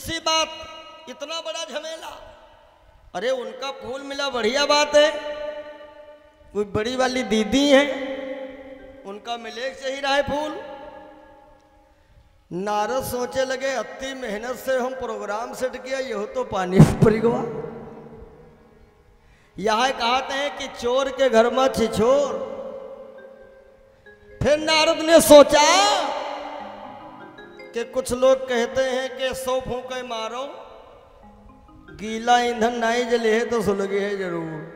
सी बात, इतना बड़ा झमेला। अरे उनका फूल मिला, बढ़िया बात है। कोई बड़ी वाली दीदी है, उनका मिले चाहिए रहा है फूल। नारद सोचे लगे, अति मेहनत से हम प्रोग्राम सेट किया, यह तो पानी पड़ गया। यह कहते हैं कि चोर के घर में छिछोर। फिर नारद ने सोचा कि कुछ लोग कहते हैं कि 100 फूंके मारो, गीला ईंधन नहीं जले है तो सुलगे है जरूर।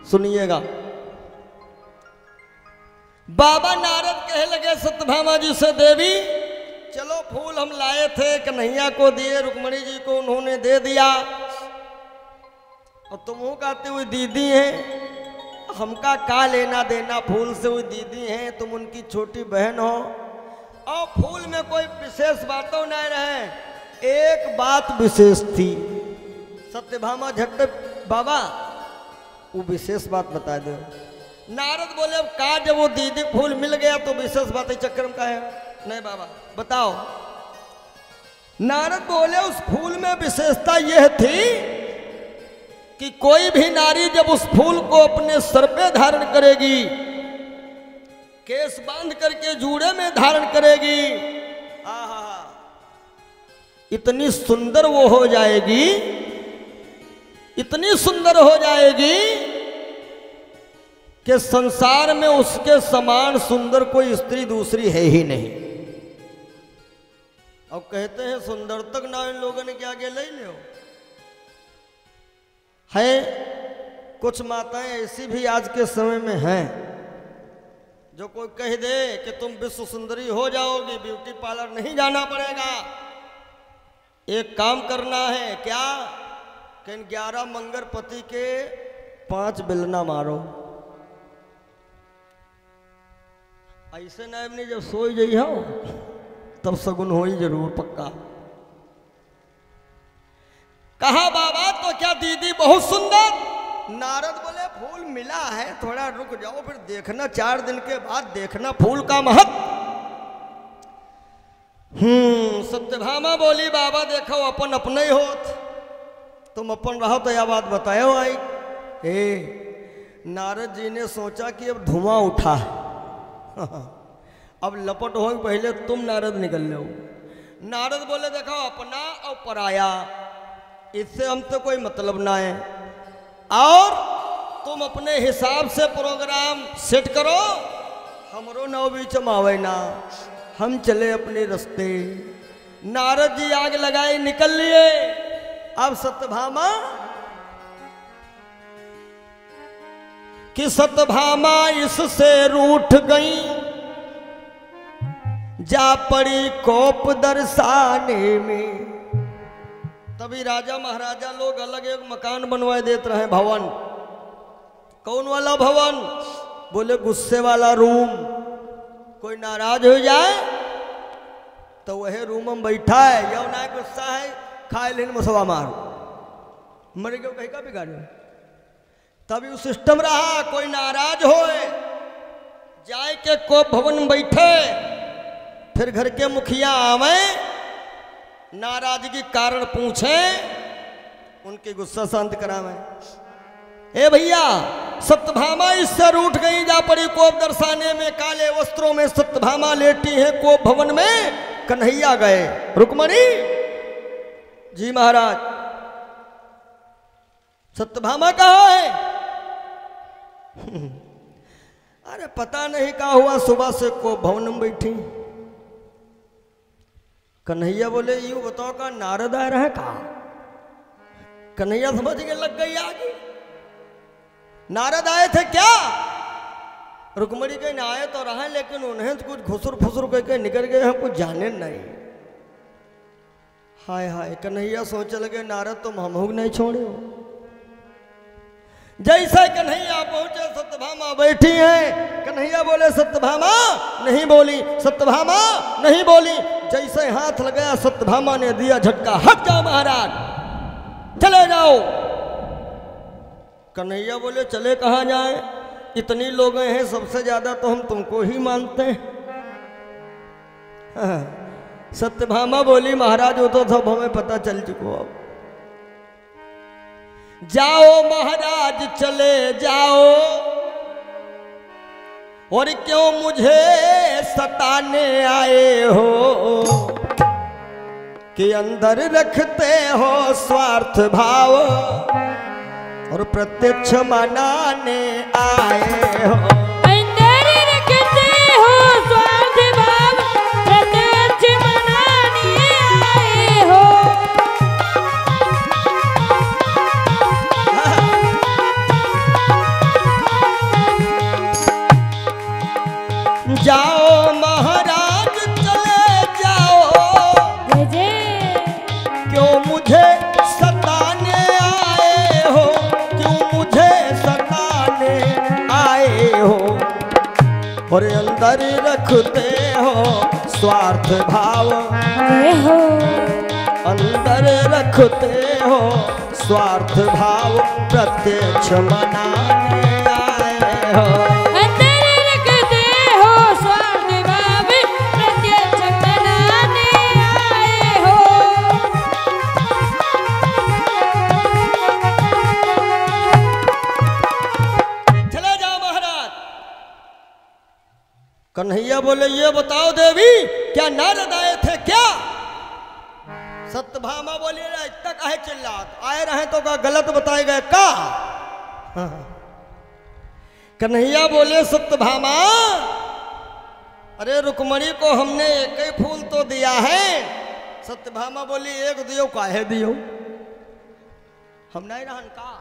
सुनिएगा, बाबा नारद कहे लगे सत्यभामा जी से, देवी चलो फूल हम लाए थे, कन्हैया को दिए, रुक्मणी जी को उन्होंने दे दिया, और तुम वो कहते हुए दीदी हैं, हमका का लेना देना फूल से? हुई दीदी हैं, तुम उनकी छोटी बहन हो, और फूल में कोई विशेष बातों नहीं रहे। एक बात विशेष थी। सत्यभामा झट, बाबा वो विशेष बात बता दो। नारद बोले, अब का जब वो दीदी फूल मिल गया तो विशेष बात चक्कर में का है? नहीं बाबा बताओ। नारद बोले, उस फूल में विशेषता यह थी कि कोई भी नारी जब उस फूल को अपने सर पे धारण करेगी, केस बांध करके जूड़े में धारण करेगी, आहा, इतनी सुंदर वो हो जाएगी, इतनी सुंदर हो जाएगी कि संसार में उसके समान सुंदर कोई स्त्री दूसरी है ही नहीं। अब कहते हैं सुंदर तक ना इन लोगों ने क्या आगे ले लो है। कुछ माताएं ऐसी भी आज के समय में हैं जो कोई कह दे कि तुम विश्व सुंदरी हो जाओगी, ब्यूटी पार्लर नहीं जाना पड़ेगा, एक काम करना है क्या कि 11 मंगर पति के 5 बिलना मारो। ऐसे नहीं, जब सोई जाई हो तब सगुन हो ही जरूर पक्का। कहा बाबा तो क्या दीदी बहुत सुंदर? नारद बोले, फूल मिला है, थोड़ा रुक जाओ, फिर देखना 4 दिन के बाद देखना फूल का महत्व। सत्यभामा बोली, बाबा देखो अपन अपने ही होत, तुम अपन रहो तो यह बात बताओ। आई नारद जी ने सोचा कि अब धुआं उठा है अब लपट हो, पहले तुम नारद निकल लो। नारद बोले, देखो अपना और पराया इससे हम तो कोई मतलब ना है, और तुम अपने हिसाब से प्रोग्राम सेट करो, हमरो नौ बीच मावे ना, हम चले अपने रास्ते। नारद जी आग लगाई, निकल लिए। अब सत्यभामा कि सत्यभामा इससे रूठ गई, जा पड़ी कोप दर्शाने में। तभी राजा महाराजा लोग अलग एक मकान बनवाए देते रहे, भवन। कौन वाला भवन? बोले गुस्से वाला रूम। कोई नाराज हो जाए तो वह रूम में बैठा है, यौ ना गुस्सा है, खाए लेन मसवा मारो, मर गए कहीं का बिगाड़े। तभी वो सिस्टम रहा, कोई नाराज हो जाए के कोप भवन में बैठे, फिर घर के मुखिया आवे, नाराजगी कारण पूछे, उनके गुस्सा शांत करावे। ए भैया, सत्यभामा इससे रूठ गई, जा पड़ी कोप दर्शाने में, काले वस्त्रों में सत्यभामा लेटी है कोप भवन में। कन्हैया गए, रुक्मणी जी महाराज, सत्यभामा कहाँ है? अरे पता नहीं क्या हुआ, सुबह से कोप भवन में बैठी। कन्हैया बोले, यूं बताओ का नारद आ रहा है का? कन्हैया समझ के लग गई आगे, नारद आए थे क्या? रुक्मणी कहीं आए तो रहा, लेकिन उन्हें कुछ घुसुर फुसुर करके निकल गए, हम कुछ जाने नहीं। हाय हाय, कन्हैया सोच लगे नारद तुम हम नहीं छोड़े हो। जैसे कन्हैया पहुंचे, सत्यभामा बैठी हैं। कन्हैया बोले, सत्यभामा नहीं बोली, सत्यभामा नहीं बोली। जैसे हाथ लगाया, सत्यभामा ने दिया झटका, हट जाओ महाराज, चले जाओ। कन्हैया बोले, चले कहाँ जाए? इतनी लोग हैं, सबसे ज्यादा तो हम तुमको ही मानते हैं। सत्यभामा बोली महाराज वो तो सब हमें पता चल चुको। अब जाओ महाराज चले जाओ, और क्यों मुझे सताने आए हो, कि अंदर रखते हो स्वार्थ भाव, और प्रत्यक्ष मनाने आए हो। अंदर रखते हो स्वार्थ भाव, प्रत्यक्ष मनाने आए हो। जाओ महाराज चले जाओ, क्यों मुझे सताने आए हो, क्यों मुझे सताने आए हो, और अंदर रखते हो स्वार्थ भाव, अंदर रखते हो स्वार्थ भाव, प्रत्यक्ष मनाने आए हो। कन्हैया बोले ये बताओ देवी क्या नारद आए थे क्या? सत्यभामा बोली इतना काहे चिल्लात, आए रहे तो का गलत बताए गए का? कन्हैया बोले सत्यभामा अरे रुक्मणी को हमने एक ही फूल तो दिया है। सत्यभामा बोली एक दियो काहे दियो, हम नहीं रहन का?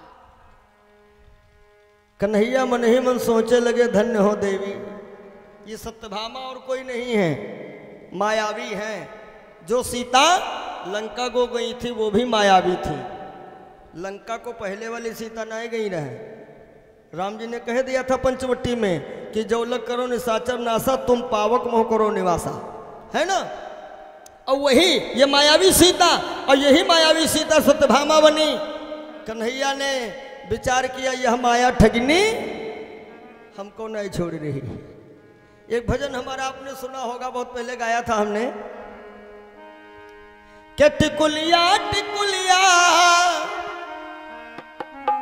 कन्हैया मन ही मन सोचे लगे धन्य हो देवी, ये सत्यभामा और कोई नहीं है, मायावी है। जो सीता लंका को गई थी वो भी मायावी थी। लंका को पहले वाली सीता नहीं गई रहे। राम जी ने कह दिया था पंचवटी में कि जौलक करो निशाचर नासा, तुम पावक मोह करो निवासा, है ना? और वही ये मायावी सीता, और यही मायावी सीता सत्यभामा बनी। कन्हैया ने विचार किया यह माया ठगनी हमको नहीं छोड़ रही। एक भजन हमारा आपने सुना होगा, बहुत पहले गाया था हमने, कि टिकुलिया टिकुलिया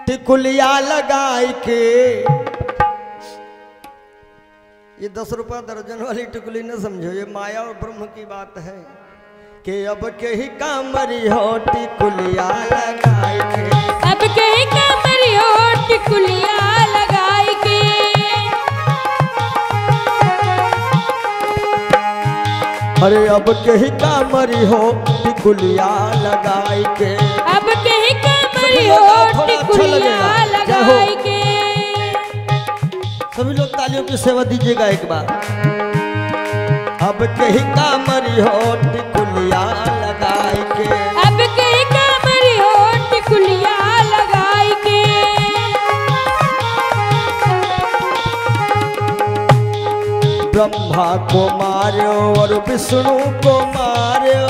टिकुलिया लगाई के, ये 10 रुपया दर्जन वाली टिकुली न समझो, ये माया और ब्रह्म की बात है। कि अब के ही कामरी हो टिकुलिया लगाई के, अब के ही कामरी हो टिकुलिया लगाई के, अरे अब के ही कामरी हो टिकुलिया लगाई के, अब के ही कामरी हो टिकुलिया लगाई के। सभी लोग तालियों की सेवा दीजिएगा एक बार। अब के ही कामरी हो टिकुलिया लगाई के, अब के ही कामरी हो टिकुलिया लगाई के, ब्रह्मा को मार्यो और विष्णु को मार्यो,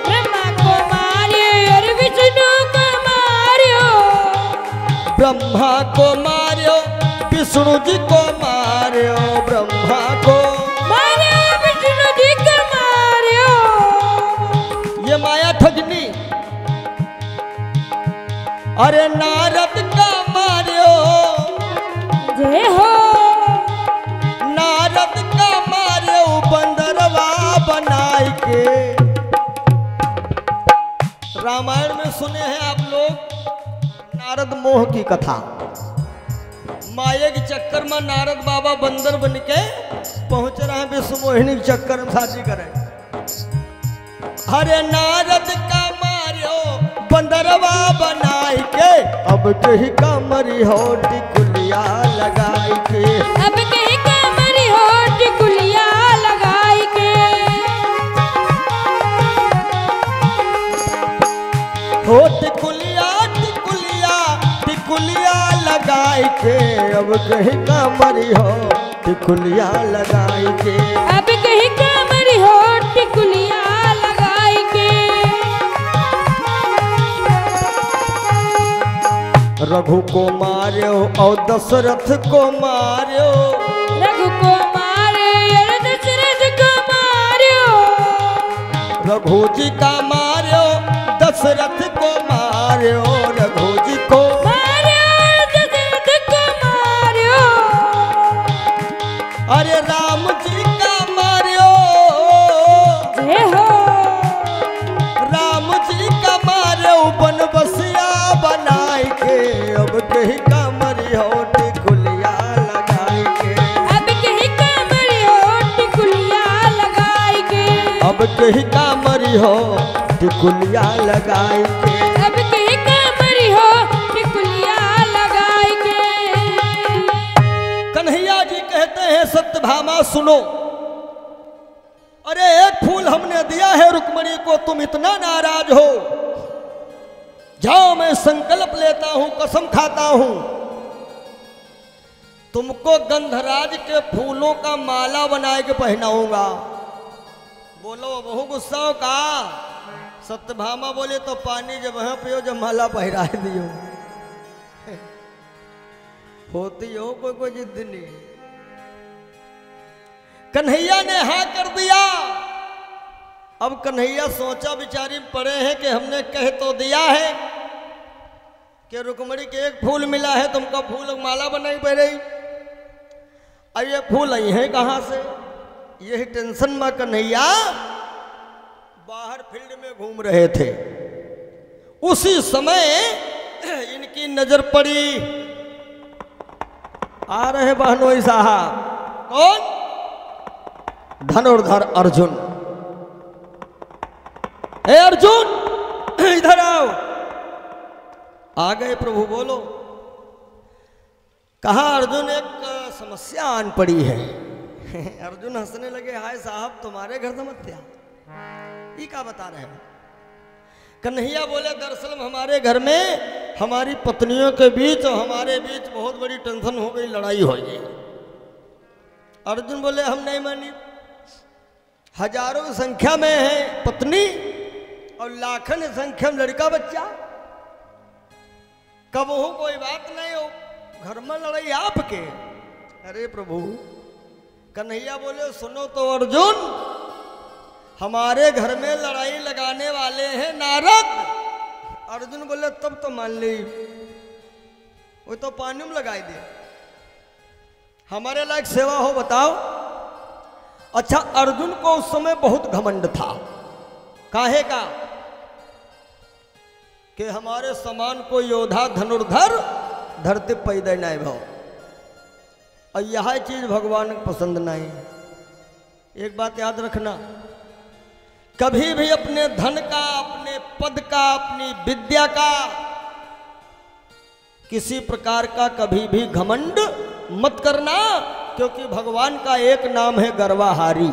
ब्रह्मा को मार्यो और विष्णु को मार्यो, ब्रह्मा को मार्यो विष्णु जी को मार्यो, ब्रह्मा को मार्यो विष्णु जी को मार्यो। ये माया ठगनी। अरे नारद का मार्यो, जय हो नारद का मार्यो बंदरवा बनाई के। रामायण में सुने हैं आप लोग नारद मोह की कथा। माया के चक्कर में नारद बाबा बंदर बन के पहुंच रहे हैं विश्व मोहिनी के चक्कर में शादी करें। अरे नारद का मार्यो बंदरवा बनाई के, अब के ही कामरी हो टिकुलिया लगाई के, अब के ही कामरी हो टिकुलिया लगाई के, हो टिकुलिया टिकुलिया टिकुलिया लगाई के, अब के ही कामरी हो टिकुलिया लगाई के, अब के ही कामरी हो टिकुलिया लगाई के। रघु को मार्यो और दशरथ को मार्यो, रघु को मार्यो और दशरथ को मार्यो, रघु जी का मार्यो दशरथ को मार्यो, रघु जी को दशरथ को मार्यो। अरे राम जी का मार्यो, जय हो। राम जी का मार्यो बन बसिया बनाए के, अब कहीं का मरियो टिकुलिया लगाए के, अब कहीं का मरियो टिकुलिया लगाए के, अब कहीं का मरियो टिकुलिया लगाए के, अब कहीं का मरियो टिकुलिया लगाए के। कन्हैया जी कहते हैं सत्यभामा सुनो, अरे एक फूल हमने दिया है रुक्मणी को, तुम इतना नाराज हो, जाओ मैं संकल्प लेता हूं, कसम खाता हूं, तुमको गंधराज के फूलों का माला बना के पहनाऊंगा। बोलो बहु गुस्सा हो का? सत्यभामा बोले तो पानी जब वहां पियो जब माला पहरा दियो। होती हो कोई कोई जिद नहीं। कन्हैया ने हाँ कर दिया। अब कन्हैया सोचा विचारी पड़े हैं कि हमने कह तो दिया है कि रुक्मणी के एक फूल मिला है, तुमका फूल माला बनाई पड़े, अब ये फूल आई है कहां से? यही टेंशन में कन्हैया बाहर फील्ड में घूम रहे थे। उसी समय इनकी नजर पड़ी, आ रहे बहनोई साहब। कौन? धनुर्धर अर्जुन। हे अर्जुन इधर आओ। आ गए प्रभु, बोलो। कहा अर्जुन एक समस्या आन पड़ी है। अर्जुन हंसने लगे, हाय साहब तुम्हारे घर समस्या, ये क्या बता रहे हैं? कन्हैया बोले दरअसल हमारे घर में हमारी पत्नियों के बीच और हमारे बीच बहुत बड़ी टेंशन हो गई, लड़ाई हो गई। अर्जुन बोले हम नहीं मानी, हजारों की संख्या में है पत्नी और लाखों की संख्या में लड़का बच्चा, कब हो कोई बात नहीं हो, घर में लड़ाई आपके। अरे प्रभु, कन्हैया बोले सुनो तो अर्जुन, हमारे घर में लड़ाई लगाने वाले हैं नारद। अर्जुन बोले तब तो मान ली, वो तो पानी में लगाई दे, हमारे लायक सेवा हो बताओ। अच्छा, अर्जुन को उस समय बहुत घमंड था। काहे का? कि हमारे समान को योद्धा धनुर्धर धरती पैदा नहीं भाव, और यह चीज भगवान को पसंद नहीं। एक बात याद रखना, कभी भी अपने धन का, अपने पद का, अपनी विद्या का, किसी प्रकार का कभी भी घमंड मत करना, क्योंकि भगवान का एक नाम है गर्वाहारी।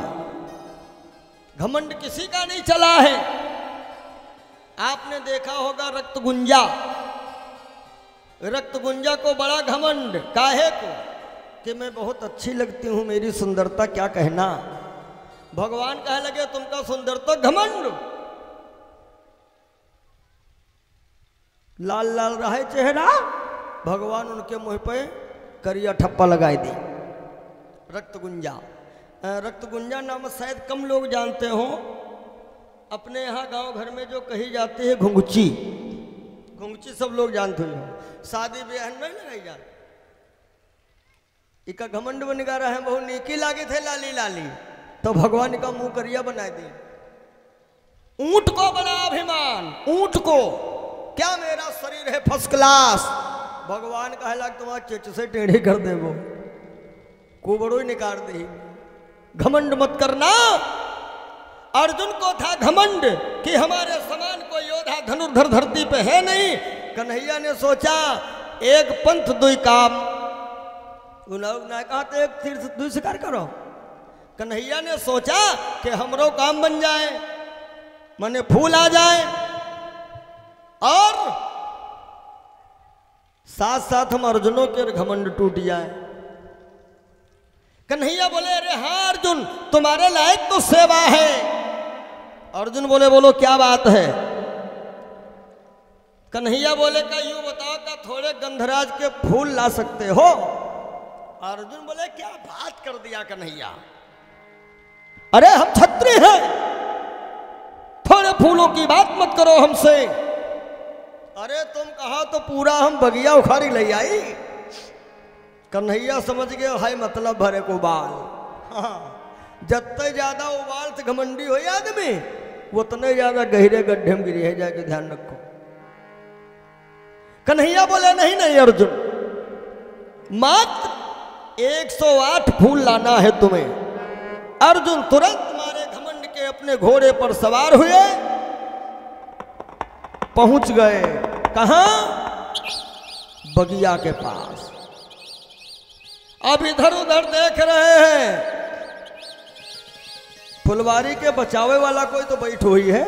घमंड किसी का नहीं चला है। आपने देखा होगा रक्तगुंजा, रक्तगुंजा को बड़ा घमंड, काहे को? कि मैं बहुत अच्छी लगती हूं, मेरी सुंदरता क्या कहना। भगवान कहे लगे तुमका सुंदरता घमंड। लाल लाल रहा है चेहरा, भगवान उनके मुंह पे करिया ठप्पा लगाई दी। रक्तगुंजा, रक्तगुंजा नाम शायद कम लोग जानते हो। अपने यहाँ गांव घर में जो कही जाती है घुंघची, घुंघची सब लोग जानते हो। शादी ब्याह नहीं लगाई जाती। इका घमंड बन गा रहा है, बहुत नीकी लागे थे लाली लाली, तो भगवान का मुंह करिया बना दी। ऊंट को बड़ा अभिमान, ऊंट को, क्या मेरा शरीर है फर्स्ट क्लास। भगवान कहे लग तुम्हारा चिच से टेढ़ी कर दे, वो कुबड़ो ही निकाल दे। घमंड मत करना। अर्जुन को था घमंड कि हमारे समान कोई योद्धा धनुर्धर धरती पे है नहीं। कन्हैया ने सोचा एक पंथ दुई काम, कहा तो एक तीर दुई शिकार करो। कन्हैया ने सोचा कि हमरो काम बन जाए, मने फूल आ जाए, और साथ साथ हम अर्जुनों के घमंड टूट जाए। कन्हैया बोले अरे हाँ अर्जुन, तुम्हारे लायक तो सेवा है। अर्जुन बोले बोलो क्या बात है? कन्हैया बोले का यूं बताओ का थोड़े गंधराज के फूल ला सकते हो? अर्जुन बोले क्या बात कर दिया कन्हैया, अरे हम क्षत्रिय हैं, बड़े फूलों की बात मत करो हमसे। अरे तुम कहा तो पूरा हम बगिया उखाड़ी ले आई। कन्हैया समझ गए हाय मतलब भरे को बाल। हाँ, जितने ज्यादा उबाल से घमंडी हो आदमी उतने ज्यादा गहरे गड्ढे में गिरे जाके ध्यान रखो। कन्हैया बोले नहीं नहीं अर्जुन, मात्र 108 फूल लाना है तुम्हें। अर्जुन तुरंत मारे घमंड के अपने घोड़े पर सवार हुए, पहुंच गए कहां? बगिया के पास। अब इधर उधर देख रहे हैं, फुलवारी के बचावे वाला कोई तो बैठ हुई है।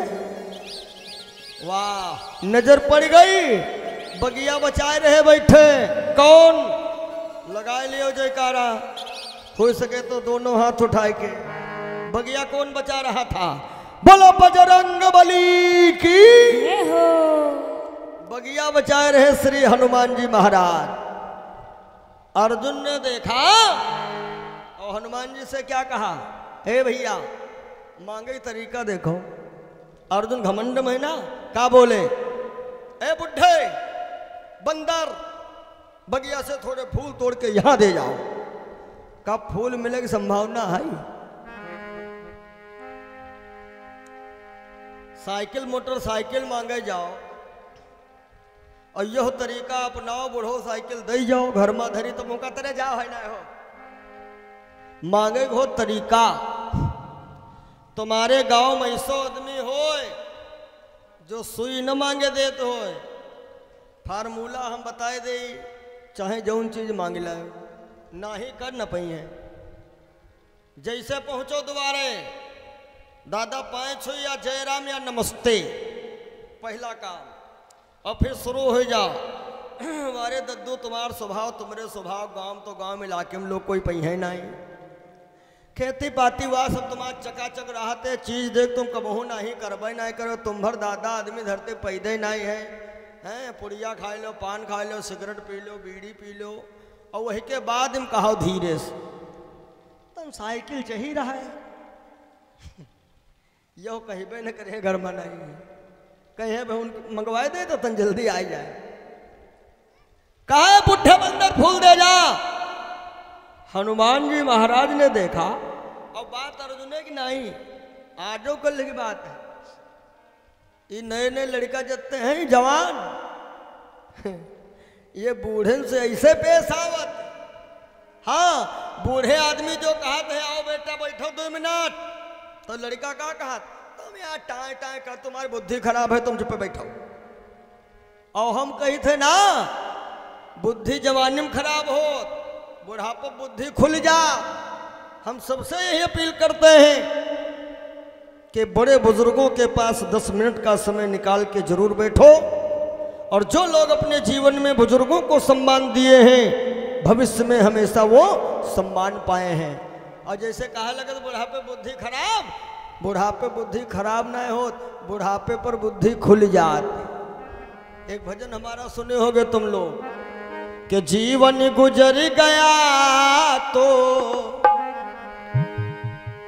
वाह, नजर पड़ गई, बगिया बचाए रहे बैठे। कौन? लगाए लियो जयकारा, हो सके तो दोनों हाथ उठाए के। बगिया कौन बचा रहा था? बोलो बजरंग बली की। जय हो। बगिया बचाए रहे श्री हनुमान जी महाराज। अर्जुन ने देखा और हनुमान जी से क्या कहा? हे भैया, मांगे तरीका देखो। अर्जुन घमंड में ना का बोले, ए बुढ़े बंदर, बगिया से थोड़े फूल तोड़ के यहां दे जाओ। का फूल मिले की संभावना है? साइकिल मोटरसाइकिल मांगे जाओ और यह तरीका अपनाओ, बुढ़ो साइकिल दे जाओ, घर में धरी तो मौका तरह जाओ है ना हो। मांगे हो तरीका। तुम्हारे गांव में ऐसो आदमी होए जो सुई न मांगे देते होए, फार्मूला हम बताए दे, चाहे जौन चीज मांग लाए ना ही कर न पाई है। जैसे पहुंचो द्वारे, दादा पाए छो या जयराम या नमस्ते, पहला काम। और फिर शुरू हो जाओ, हमारे दद्दू तुम्हार स्वभाव तुम्हारे स्वभाव, गांव तो गांव में इलाके में लोग कोई पहिए नहीं, खेती पाती हुआ सब तुम्हारा चकाचक रहते, चीज देख तुम कबहू नहीं करबे नहीं करो। तुम भर दादा आदमी धरते पैदे नहीं है, हैं पुड़िया खा लो, पान खा लो, सिगरेट पी लो, बीड़ी पी लो, और वही के बाद हम कहो धीरे से तुम साइकिल चाहिए रहा है। यो कहबे न करे घर में नहीं है, कहे भाई मंगवाए दे तो तन जल्दी आ जाए। कहा बुढ़े बंदर फूल दे जा। हनुमान जी महाराज ने देखा, और बात अर्जुन है कि नहीं, आजो कल की बात है। ये नए नए लड़का जत्ते हैं जवान, ये बूढ़े से ऐसे पेश आवत। हाँ, बूढ़े आदमी जो कहा थे आओ बेटा बैठो 2 मिनट, तो लड़का का कहा तुम यार टाए टाए कर, तुम्हारी बुद्धि खराब है, तुम चुप बैठो। और हम कही थे ना, बुद्धि जवानी में खराब हो, बुढ़ापा बुद्धि खुल जा। हम सबसे यही अपील करते हैं कि बड़े बुजुर्गों के पास 10 मिनट का समय निकाल के जरूर बैठो। और जो लोग अपने जीवन में बुजुर्गों को सम्मान दिए हैं, भविष्य में हमेशा वो सम्मान पाए हैं। और जैसे कहा लगे तो बुढ़ापे बुद्धि खराब, बुढ़ापे बुद्धि खराब ना हो, बुढ़ापे पर बुद्धि खुल जाती। एक भजन हमारा सुने होगे तुम लोग कि जीवन गुजर गया तो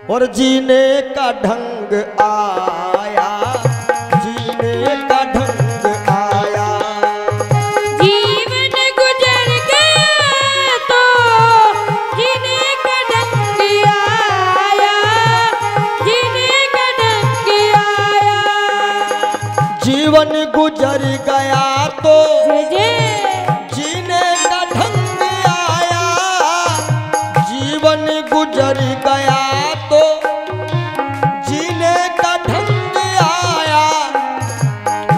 और जीने का ढंग आया, जीने का ढंग आया। जीवन गुजर गया तो जीने का ढंग आया, जीने का ढंग आया। जीवन गुजर गया तो जय गुजर गया तो जीने का ढंग आया।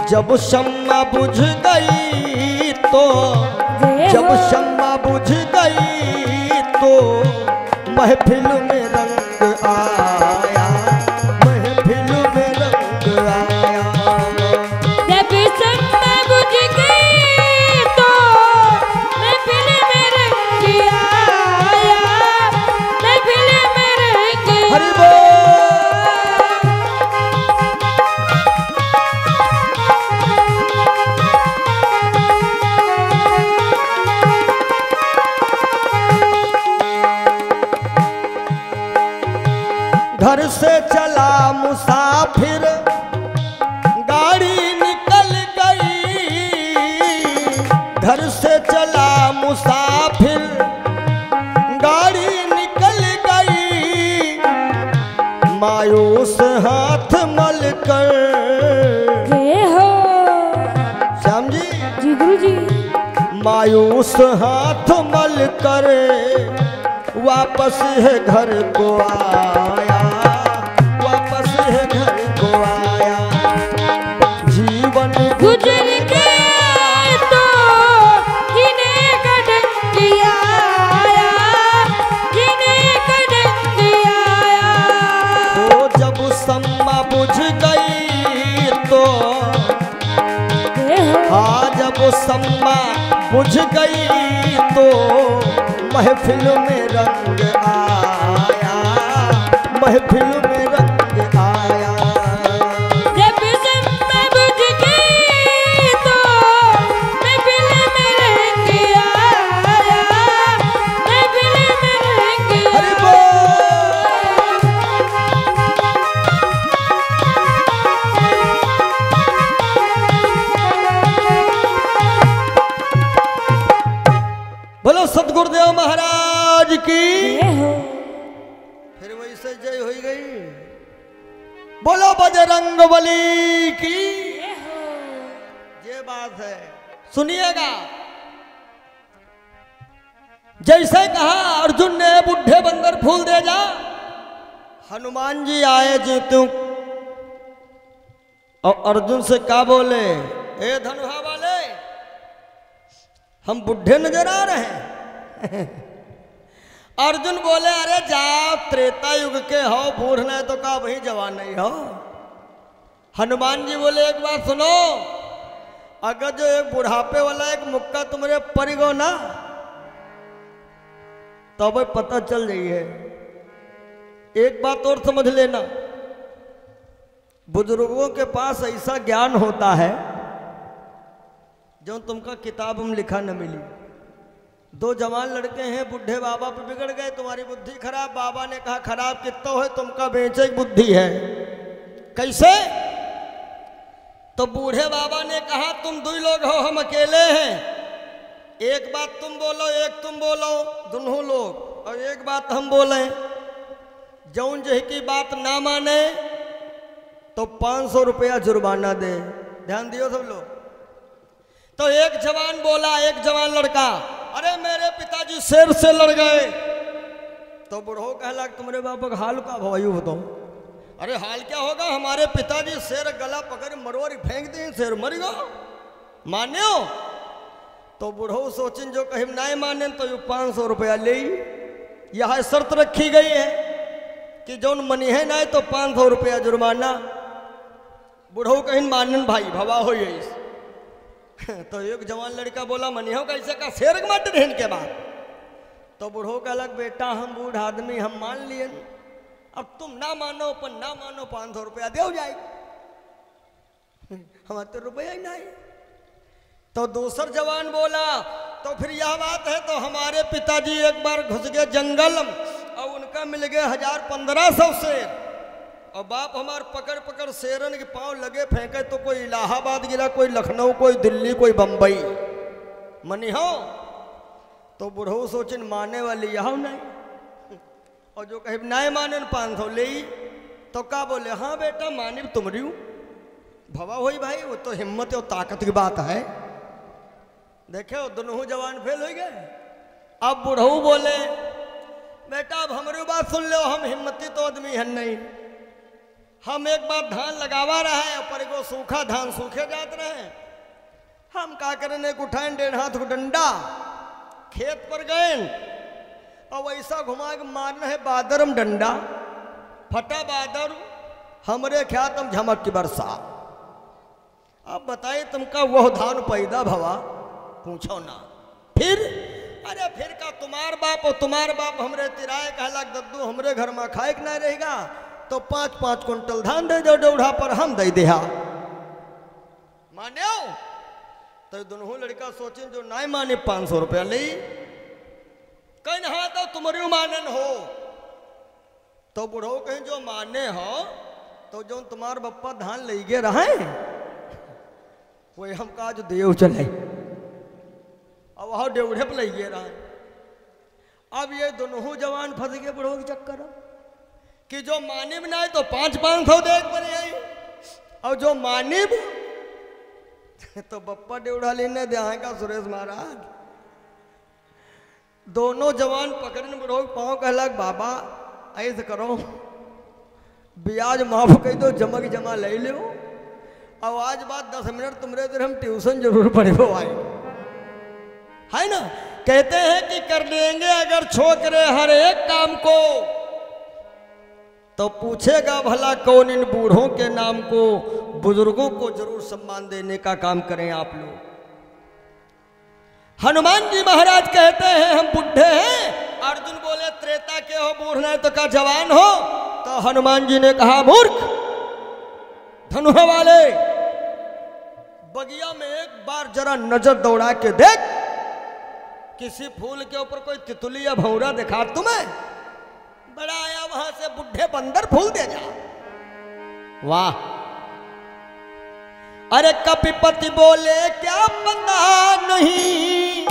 जब शम्मा बुझ गई तो, जब शम्मा बुझ गई तो महफिल में रंग आया, महफिल में रंग आया। जब शम्मा बुझ गई तो महफिल में रंग आया, महफिल में रंग आया। हरि बोल। मायूस हाथ मल कर वापस है घर को आया, वापस है घर को आया। जीवन गुजर गया तो जिन्हें कदम दिया आया, जिन्हें कदम दिया आया। ओ जब सम्मा बुझ गई तो, हाँ जब सम्मा बुझ गई तो महफिल में रंग आया, महफिल में रंग आया। जब सम्मा बुझ गई तो महफिल में रंग आया, महफिल में रंग हरि आया। बोलो सतगुरुदेव महाराज की। जय हो। फिर वैसे जय हो गई। बोलो बजरंग बली की। जय हो। ये बात है, सुनिएगा। जैसे कहा अर्जुन ने बुढ़े बंदर फूल दे जा, हनुमान जी आए जीतू और अर्जुन से क्या बोले, ए धनुहा वाले हम बुढ़े नजर आ रहे हैं। अर्जुन बोले अरे जाओ त्रेता युग के हो, बूढ़ नहीं तो का वही जवान नहीं हो। हनुमान जी बोले एक बात सुनो, अगर जो एक बुढ़ापे वाला एक मुक्का तुम्हारे पड़ गो ना तो भाई पता चल जाइए। एक बात और समझ लेना, बुजुर्गों के पास ऐसा ज्ञान होता है जो तुमका किताब में लिखा न मिली। दो जवान लड़के हैं, बुढ़े बाबा पे बिगड़ गए, तुम्हारी बुद्धि खराब। बाबा ने कहा खराब कितना हो, तुमका बेचे बुद्धि है। कैसे? तो बूढ़े बाबा ने कहा तुम दो लोग हो, हम अकेले हैं। एक बात तुम बोलो, एक तुम बोलो, दोनों लोग, और एक बात हम बोले। जौन जही की बात ना माने तो 500 रुपया जुर्माना दे। ध्यान दियो सब लोग। तो एक जवान बोला, एक जवान लड़का, अरे मेरे पिताजी शेर से लड़ गए। तो बुढ़ो कहला तुम्हारे बाप का हाल का भवायु बताओ। अरे हाल क्या होगा, हमारे पिताजी शेर गला पकड़ मरोड़ फेंक दी, शेर मर गो, मान्यो। तो बुढ़ो सोचिन जो कहीं ना माने तो यू 500 रुपया ले। यह शर्त रखी गई है कि जौन मनी है ना तो 500 रुपया जुर्माना। बुढ़ो कहीं मानन भाई भवा हो। तो एक जवान लड़का बोला मनी हो कैसे का, शेर मत रहन के बाद। तो बुढ़ो कहलक बेटा हम बूढ़ आदमी हम मान लिए, अब तुम ना मानो पर ना मानो 500 रुपया दे जाएगा, हमारे तो रुपया ही नहीं। तो दूसर जवान बोला तो फिर यह बात है, तो हमारे पिताजी एक बार घुस गए जंगल और उनका मिल गए 1000-1500 शेर, और बाप हमार पकड़ पकड़ शेरन के पांव लगे फेंके तो कोई इलाहाबाद गिरा, कोई लखनऊ, कोई दिल्ली, कोई बंबई। मनी हो तो बुढ़ऊ सोचिन माने वाली यह नहीं, और जो कहीं नहीं माने 500 ले। तो क्या बोले, हाँ बेटा मानी तुमरी भवा हुई भाई, वो तो हिम्मत और ताकत की बात है। देखे दोनों जवान फेल हो गए। अब बुढ़ऊ बोले बेटा अब हमारी बात सुन लो, हम हिम्मती तो आदमी है नहीं। हम एक बार धान लगावा रहा है, पर एगो सूखा धान सूखे जात रहे, हम का करें एक उठाएं 1.5 हाथ को डंडा खेत पर गए और ऐसा घुमा के मारना है बादरम डंडा, फटा बादर हमरे ख्यात हम झमक की बरसा। अब बताइए तुमका वह धान पैदा भवा, पूछो ना। फिर अरे फिर का तुम्हार बाप और तुम्हार बाप हमरे तिराए कहला दद्दू हमरे घर में खाए के नहीं रहेगा, तो 5-5 कुंटल धान दे दो डौढ़ा पर, हम दे दिया मान्यो। तो दोनों लड़का सोचें जो नहीं माने 500 रुपया ले। कहीं हाँ तो तुम्हारी मानन हो। तो बुढ़ो कहीं जो माने हो तो जो तुम्हार बप्पा धान ले गए रहे वही हम का जो देव चले, अब वह डेढ़े पे ले गए रहे। अब ये दोनों जवान फंस गए बुढ़ो के चक्कर कि जो मानिब ना तो 500-500 देख बने आई, और जो मानिब तो बप्पा डेवढ़ा लेने दे का सुरेश महाराज। दोनों जवान पकड़ने बुढ़ो पाँव कहलक बाबा ऐसे करो ब्याज माफ कर दो जमक जमा ले लो। अब आज बात 10 मिनट तुमरे देर हम ट्यूशन जरूर पढ़े आए है ना। कहते हैं कि कर देंगे अगर छोकरे हर एक काम को तो पूछेगा भला कौन इन बूढ़ों के नाम को। बुजुर्गों को जरूर सम्मान देने का काम करें आप लोग। हनुमान जी महाराज कहते हैं हम बुढ़े हैं। अर्जुन बोले त्रेता के हो बूढ़ नहीं तो क्या जवान हो। तो हनुमान जी ने कहा मूर्ख धनुहा वाले बगिया में एक बार जरा नजर दौड़ा के देख किसी फूल के ऊपर कोई तितली या भौरा दिखा तुम्हें। बड़ा आया वहां से बुढ़े बंदर फूल दे जा। वाह। अरे कपिपति बोले क्या पता नहीं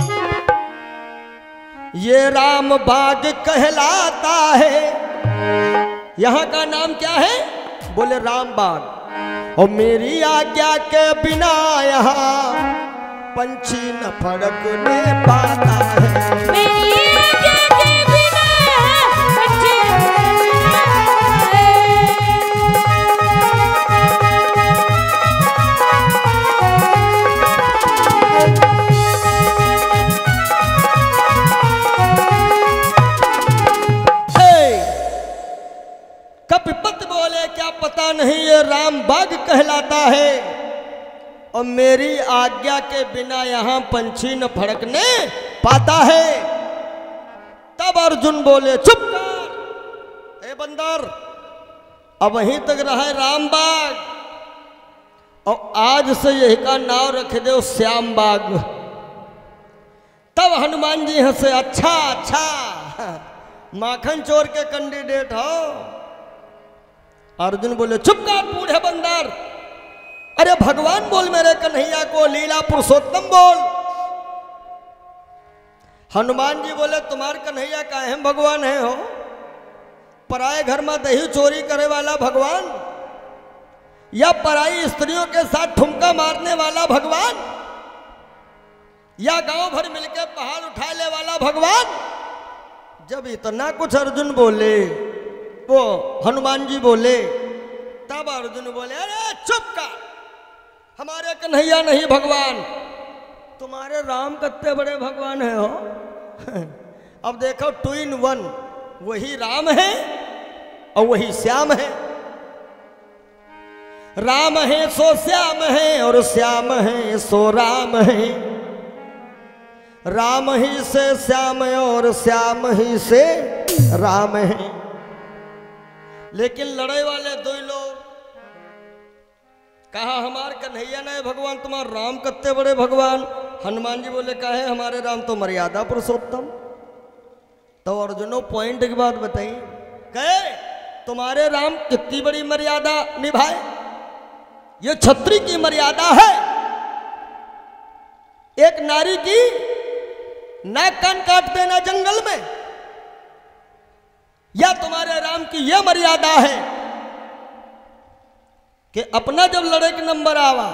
ये राम बाग कहलाता है। यहां का नाम क्या है? बोले राम बाग। और मेरी आज्ञा के बिना यहाँ पंछी न फड़कने पाता है। मेरी आज्ञा के बिना पंछी न फड़कने कपिपत बोले क्या पता नहीं ये राम बाग कहलाता है और मेरी आज्ञा के बिना यहाँ पंछी न फड़कने पाता है। तब अर्जुन बोले चुप कर ए बंदर अब वहीं तक रहे राम बाग और आज से यही का नाम रख दो श्याम बाग। तब हनुमान जी हंसे अच्छा अच्छा माखन चोर के कैंडिडेट हो। अर्जुन बोले चुप कर बूढ़े बंदर। अरे भगवान बोल मेरे कन्हैया को लीला पुरुषोत्तम बोल। हनुमान जी बोले तुम्हारे कन्हैया का अहम भगवान है हो। पराए घर में दही चोरी करे वाला भगवान या पराई स्त्रियों के साथ ठुमका मारने वाला भगवान या गांव भर मिलकर पहाड़ उठा ले वाला भगवान। जब इतना कुछ अर्जुन बोले वो हनुमान जी बोले तब अर्जुन बोले अरे चुप कर हमारे कन्हैया नहीं भगवान तुम्हारे राम कितने बड़े भगवान है हो। अब देखो 2 in 1 वही राम है और वही श्याम है। राम है सो श्याम है और श्याम है सो राम है। राम ही से श्याम और श्याम ही से राम है। लेकिन लड़ाई वाले 2 लोग कहा हमारे कन्हैया नहीं भगवान तुम्हारा राम कितने बड़े भगवान। हनुमान जी बोले कहे हमारे राम तो मर्यादा पुरुषोत्तम। तो अर्जुनो पॉइंट की बात बताई कहे तुम्हारे राम कितनी बड़ी मर्यादा निभाए। ये छत्री की मर्यादा है। एक नारी की नाक कान काट देना जंगल में या तुम्हारे राम की यह मर्यादा है कि अपना जब लड़े के नंबर आवा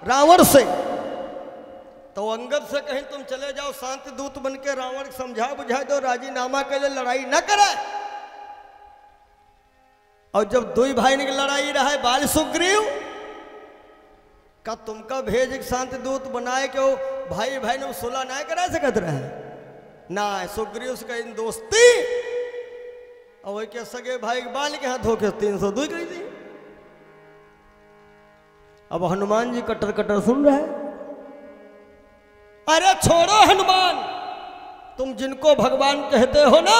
रावण से तो अंगद से कहीं तुम चले जाओ शांति दूत बन के रावण को समझा बुझा दो राजीनामा के लिए लड़ाई न करे। और जब 2 भाई की लड़ाई रहा बाल सुग्रीव का तुमका भेज शांति दूत बनाए के भाई भाई ने सुलह ना करा सकत रहे ना सुग्रीव से कहीं दोस्ती और वही के सगे भाई के बाल के हाथ धोके 302 कर दी। अब हनुमान जी कटर कटर सुन रहे हैं। अरे छोड़ो हनुमान तुम जिनको भगवान कहते हो ना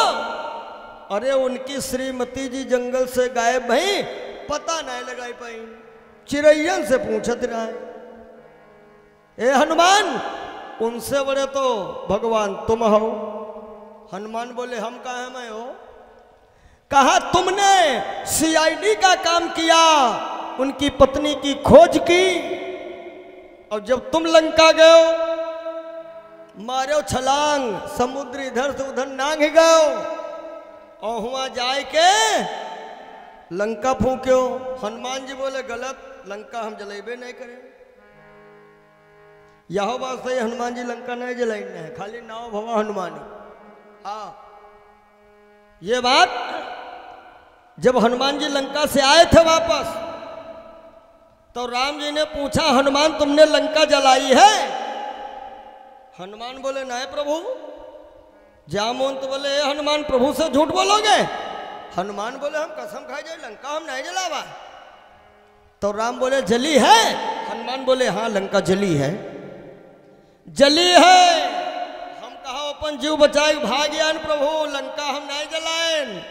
अरे उनकी श्रीमती जी जंगल से गायब भई पता नहीं लगाई पाई चिड़ैयन से पूछत रहे। ए हनुमान उनसे बड़े तो भगवान तुम हो। हनुमान बोले हम कहा मैं हो। कहा तुमने CID का काम किया उनकी पत्नी की खोज की और जब तुम लंका गए मारो छलांग समुद्र इधर से उधर नांग गए और वहां जाए के लंका फूक्यो। हनुमान जी बोले गलत लंका हम जलेबे नहीं करें। 2 भाई 2 यह बात सही, हनुमान जी लंका नहीं जलाइन है, खाली नाव भवा हनुमानी। हाँ, ये बात जब हनुमान जी लंका से आए थे वापस, तो राम जी ने पूछा, हनुमान तुमने लंका जलाई है? हनुमान बोले नहीं प्रभु। जामवंत बोले हनुमान प्रभु से झूठ बोलोगे? हनुमान बोले हम कसम खाए जाए लंका हम नहीं जलावा। तो राम बोले जली है? हनुमान बोले हाँ लंका जली है। जली है, हम कहा अपन जीव बचाए भाग्यान प्रभु, लंका हम नहीं जलाएं।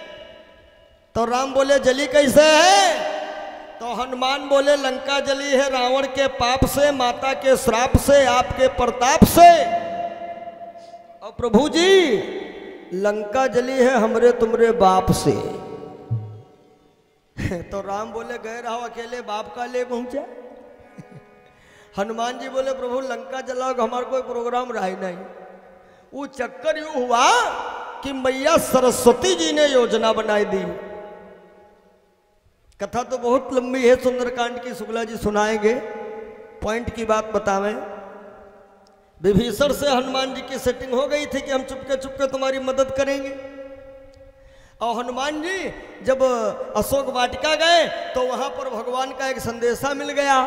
तो राम बोले जली कैसे है? तो हनुमान बोले लंका जली है रावण के पाप से, माता के श्राप से, आपके प्रताप से। और प्रभु जी लंका जली है हमरे तुमरे बाप से। तो राम बोले गए रहो अकेले, बाप का ले पहुंचा। हनुमान जी बोले प्रभु लंका जलाओ, हमारा कोई प्रोग्राम रहा ही नहीं। वो चक्कर यूं हुआ कि मैया सरस्वती जी ने योजना बनाई दी। कथा तो बहुत लंबी है, सुंदरकांड की शुक्ला जी सुनाएंगे, पॉइंट की बात बतावें। विभीषण से हनुमान जी की सेटिंग हो गई थी कि हम चुपके चुपके तुम्हारी मदद करेंगे। और हनुमान जी जब अशोक वाटिका गए तो वहां पर भगवान का एक संदेशा मिल गया,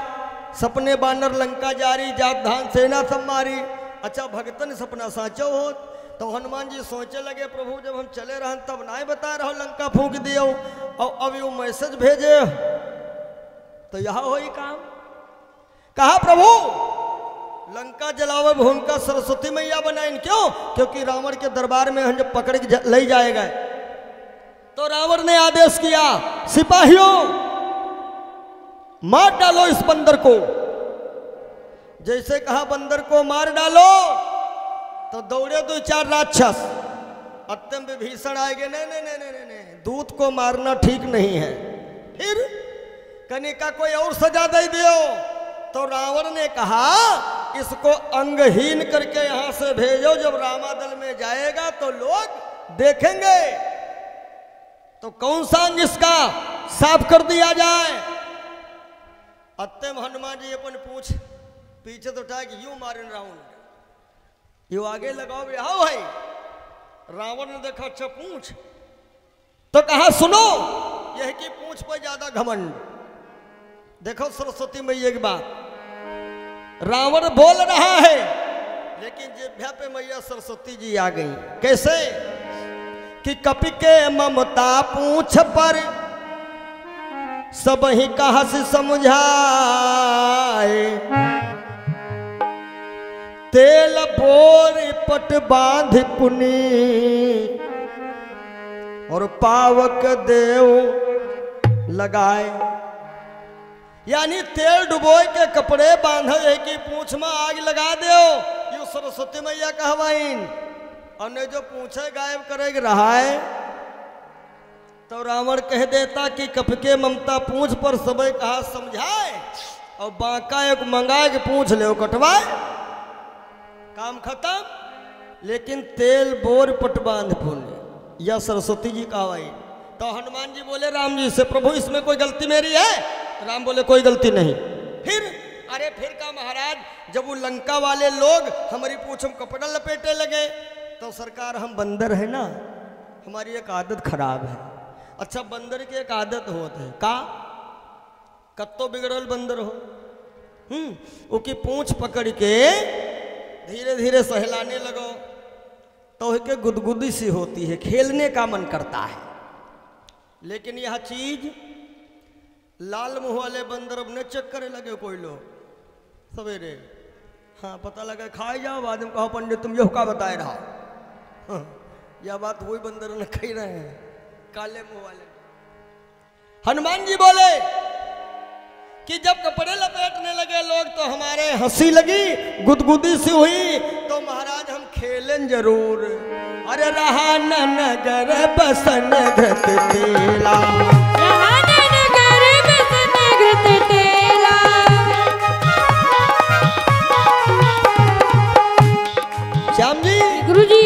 सपने बानर लंका जारी, जात धान सेना सब मारी। अच्छा भगतन सपना साचो हो। तो हनुमान जी सोचे लगे प्रभु जब हम चले रहन तब ना बता रहो लंका फूंक दियो, और अब यो मैसेज भेजे तो यह हो ही काम। कहा प्रभु लंका जलावे भूमिका सरस्वती मैया बनाइन, क्यों? क्योंकि रावण के दरबार में हम जब पकड़ के ले जाए गए तो रावण ने आदेश किया सिपाहियों मार डालो इस बंदर को। जैसे कहा बंदर को मार डालो तो दौड़े 2-4 राक्षस। अत्यंत विभीषण आएंगे, नहीं नहीं नहीं नहीं नहीं, दूत को मारना ठीक नहीं है। फिर कनिका कोई और सजा दे दियो। तो रावण ने कहा इसको अंगहीन करके यहां से भेजो, जब रामादल में जाएगा तो लोग देखेंगे। तो कौन सा अंग इसका साफ कर दिया जाए? अत्यम हनुमान जी अपन पूछ पीछे तो उठा के यूं मारे रावण, यू आगे लगाओ हाँ भाई। रावण ने देखा अच्छा पूछ, तो कहा सुनो यह की पूछ पर ज्यादा घमंड। देखो सरस्वती मैया की बात, रावण बोल रहा है लेकिन जिह्वा पे मैया सरस्वती जी आ गई। कैसे कि कपि के ममता पूछ पर सब ही कहा से समझाए, तेल बोर पट बांध पुनी और पावक देव लगाए। यानी तेल डुबोए के कपड़े बांधे की पूछ में आग लगा दो, यू सरस्वती मैया कहवाइन। और ने जो पूछे गायब करेग रहा है। तो रावण कह देता कि कप के ममता पूछ पर सबे कहा समझाए, और बांका एक मंगा के पूछ ले कटवाए, काम खत्म। लेकिन तेल बोर पट बांध पुण्य या सरस्वती जी कहवाई। तो हनुमान जी बोले राम जी से प्रभु इसमें कोई गलती मेरी है? राम बोले कोई गलती नहीं। फिर अरे फिर का महाराज, जब वो लंका वाले लोग हमारी पूछ में कपड़ा लपेटे लगे तो सरकार हम बंदर है ना, हमारी एक आदत खराब है। अच्छा बंदर की एक आदत होती है का कत्तो बिगड़ल बंदर हो, उसकी पूछ पकड़ के धीरे धीरे सहलाने लगो तो के गुदगुदी सी होती है, खेलने का मन करता है। लेकिन यह चीज लाल मुंह वाले बंदर अब न चेक करे लगे कोई लोग सवेरे, हाँ पता लगा खाए जाओ, बाद में कहो पंडित तुम यो का बताए रहा। हाँ, यह बात वही बंदर ने कही रहे हैं काले मुंह वाले। हनुमान जी बोले कि जब कपड़े लपेटने लगे लोग तो हमारे हंसी लगी, गुदगुदी सी हुई। तो महाराज हम खेलें जरूर। अरे रहा नगर बसन घृत तेला, श्याम जी गुरु जी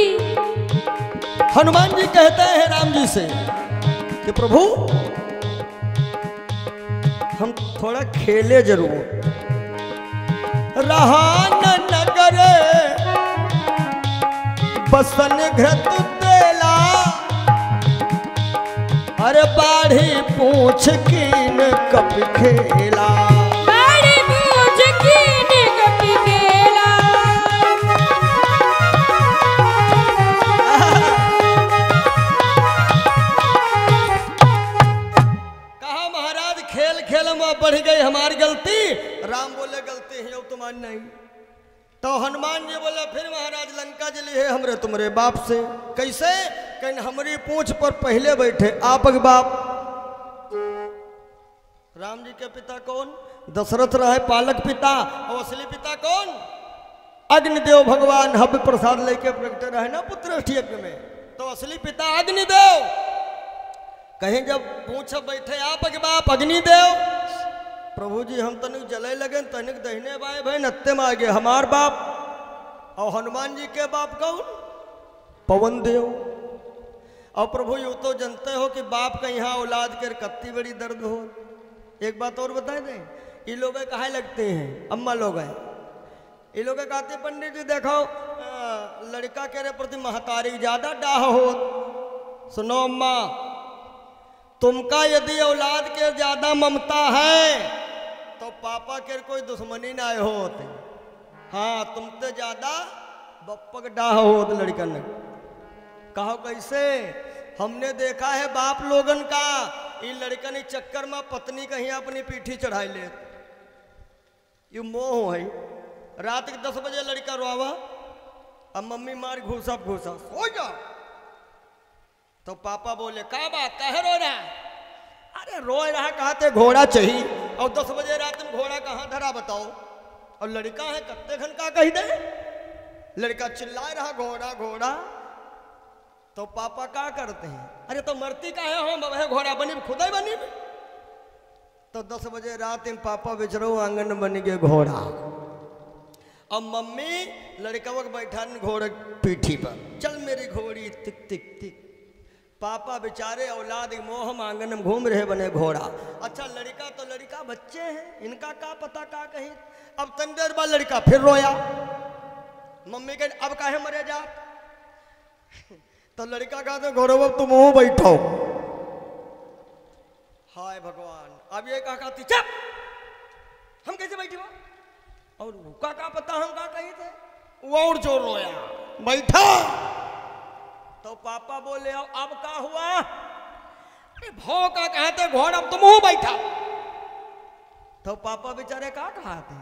हनुमान जी कहते हैं राम जी से कि प्रभु हम थोड़ा खेले जरूर। रहा बसन घृत तेला, अरे बाढ़ी पूछ कीन कप खेला। बाढ़ी पूछ कीन कप खेला। कहा महाराज खेल खेल में बढ़ गई हमारी गलती। राम बोले गलती है तुम्हारी नहीं। तो हनुमान जी बोले फिर महाराज लंका जली है हमरे तुम्हारे बाप से। कैसे? कहीं हमारी पूंछ पर पहले बैठे आपक बाप। राम जी के पिता कौन? दशरथ रहे पालक पिता। और असली पिता कौन? अग्निदेव भगवान हव्य प्रसाद लेके प्रगटे रहे ना पुत्र यज्ञ में। तो असली पिता अग्निदेव। कहीं जब पूछ बैठे आपक बाप अग्निदेव, प्रभु जी हम तनिक जले लगे तनिक दहिने बाएं भाई नत्ते में आगे हमार बाप। और हनुमान जी के बाप कौन? पवन देव। और प्रभु यूं तो जानते हो कि बाप का यहाँ औलाद के कत्ती बड़ी दर्द हो। एक बात और बता दें, ये लोग कहाँ लगते हैं? अम्मा लोग हैं। ये लोग कहते पंडित जी देखो लड़का के प्रति महतारी ज्यादा डाह हो। सुनो अम्मा, तुमका यदि औलाद के ज्यादा ममता है तो पापा के कोई दुश्मनी ना होते। हाँ तुमसे ज्यादा बप्पक डाह होत लड़कन। कहो कैसे? हमने देखा है बाप लोगन का ये लड़कन इस चक्कर में पत्नी कहीं अपनी पीठी चढ़ाई ले। ये मोह है। रात के 10 बजे लड़का रोवा, अब मम्मी मार घूसा घूसा सो जा। तो पापा बोले का बात कहे रो रहा? अरे रो रहा कहते घोड़ा चाहिए। और 10 बजे रात में घोड़ा कहाँ धरा बताओ? और लड़का है कत्ते घन का कही दे। लड़का चिल्ला रहा घोड़ा घोड़ा। तो पापा क्या करते हैं? अरे तो मरती का है हम वह घोड़ा बनी खुदा ही बनी। तो 10 बजे रात में पापा बेचरो आंगन बन गए घोड़ा। अब मम्मी लड़का को बैठा घोड़े पीठी पर, चल मेरी घोड़ी टिक टिक टिक। पापा बेचारे औलाद मोह आंगन में घूम रहे बने घोड़ा। अच्छा लड़का तो लड़का बच्चे हैं, इनका क्या पता का कहीं। अब तनी देर बाद लड़का फिर रोया। मम्मी के अब काहे मरे जा? तो लड़का कहते घोड़ो तुम हो बैठो। हाय भगवान, अब ये कहा कहती चुप, हम कैसे बैठे हो? और का पता हम का कही थे? वो और जोर रोया बैठा। तो पापा बोले अब का हुआ? भौ का कहते घोड़ा अब तुम हो बैठा। तो पापा बेचारे का कहते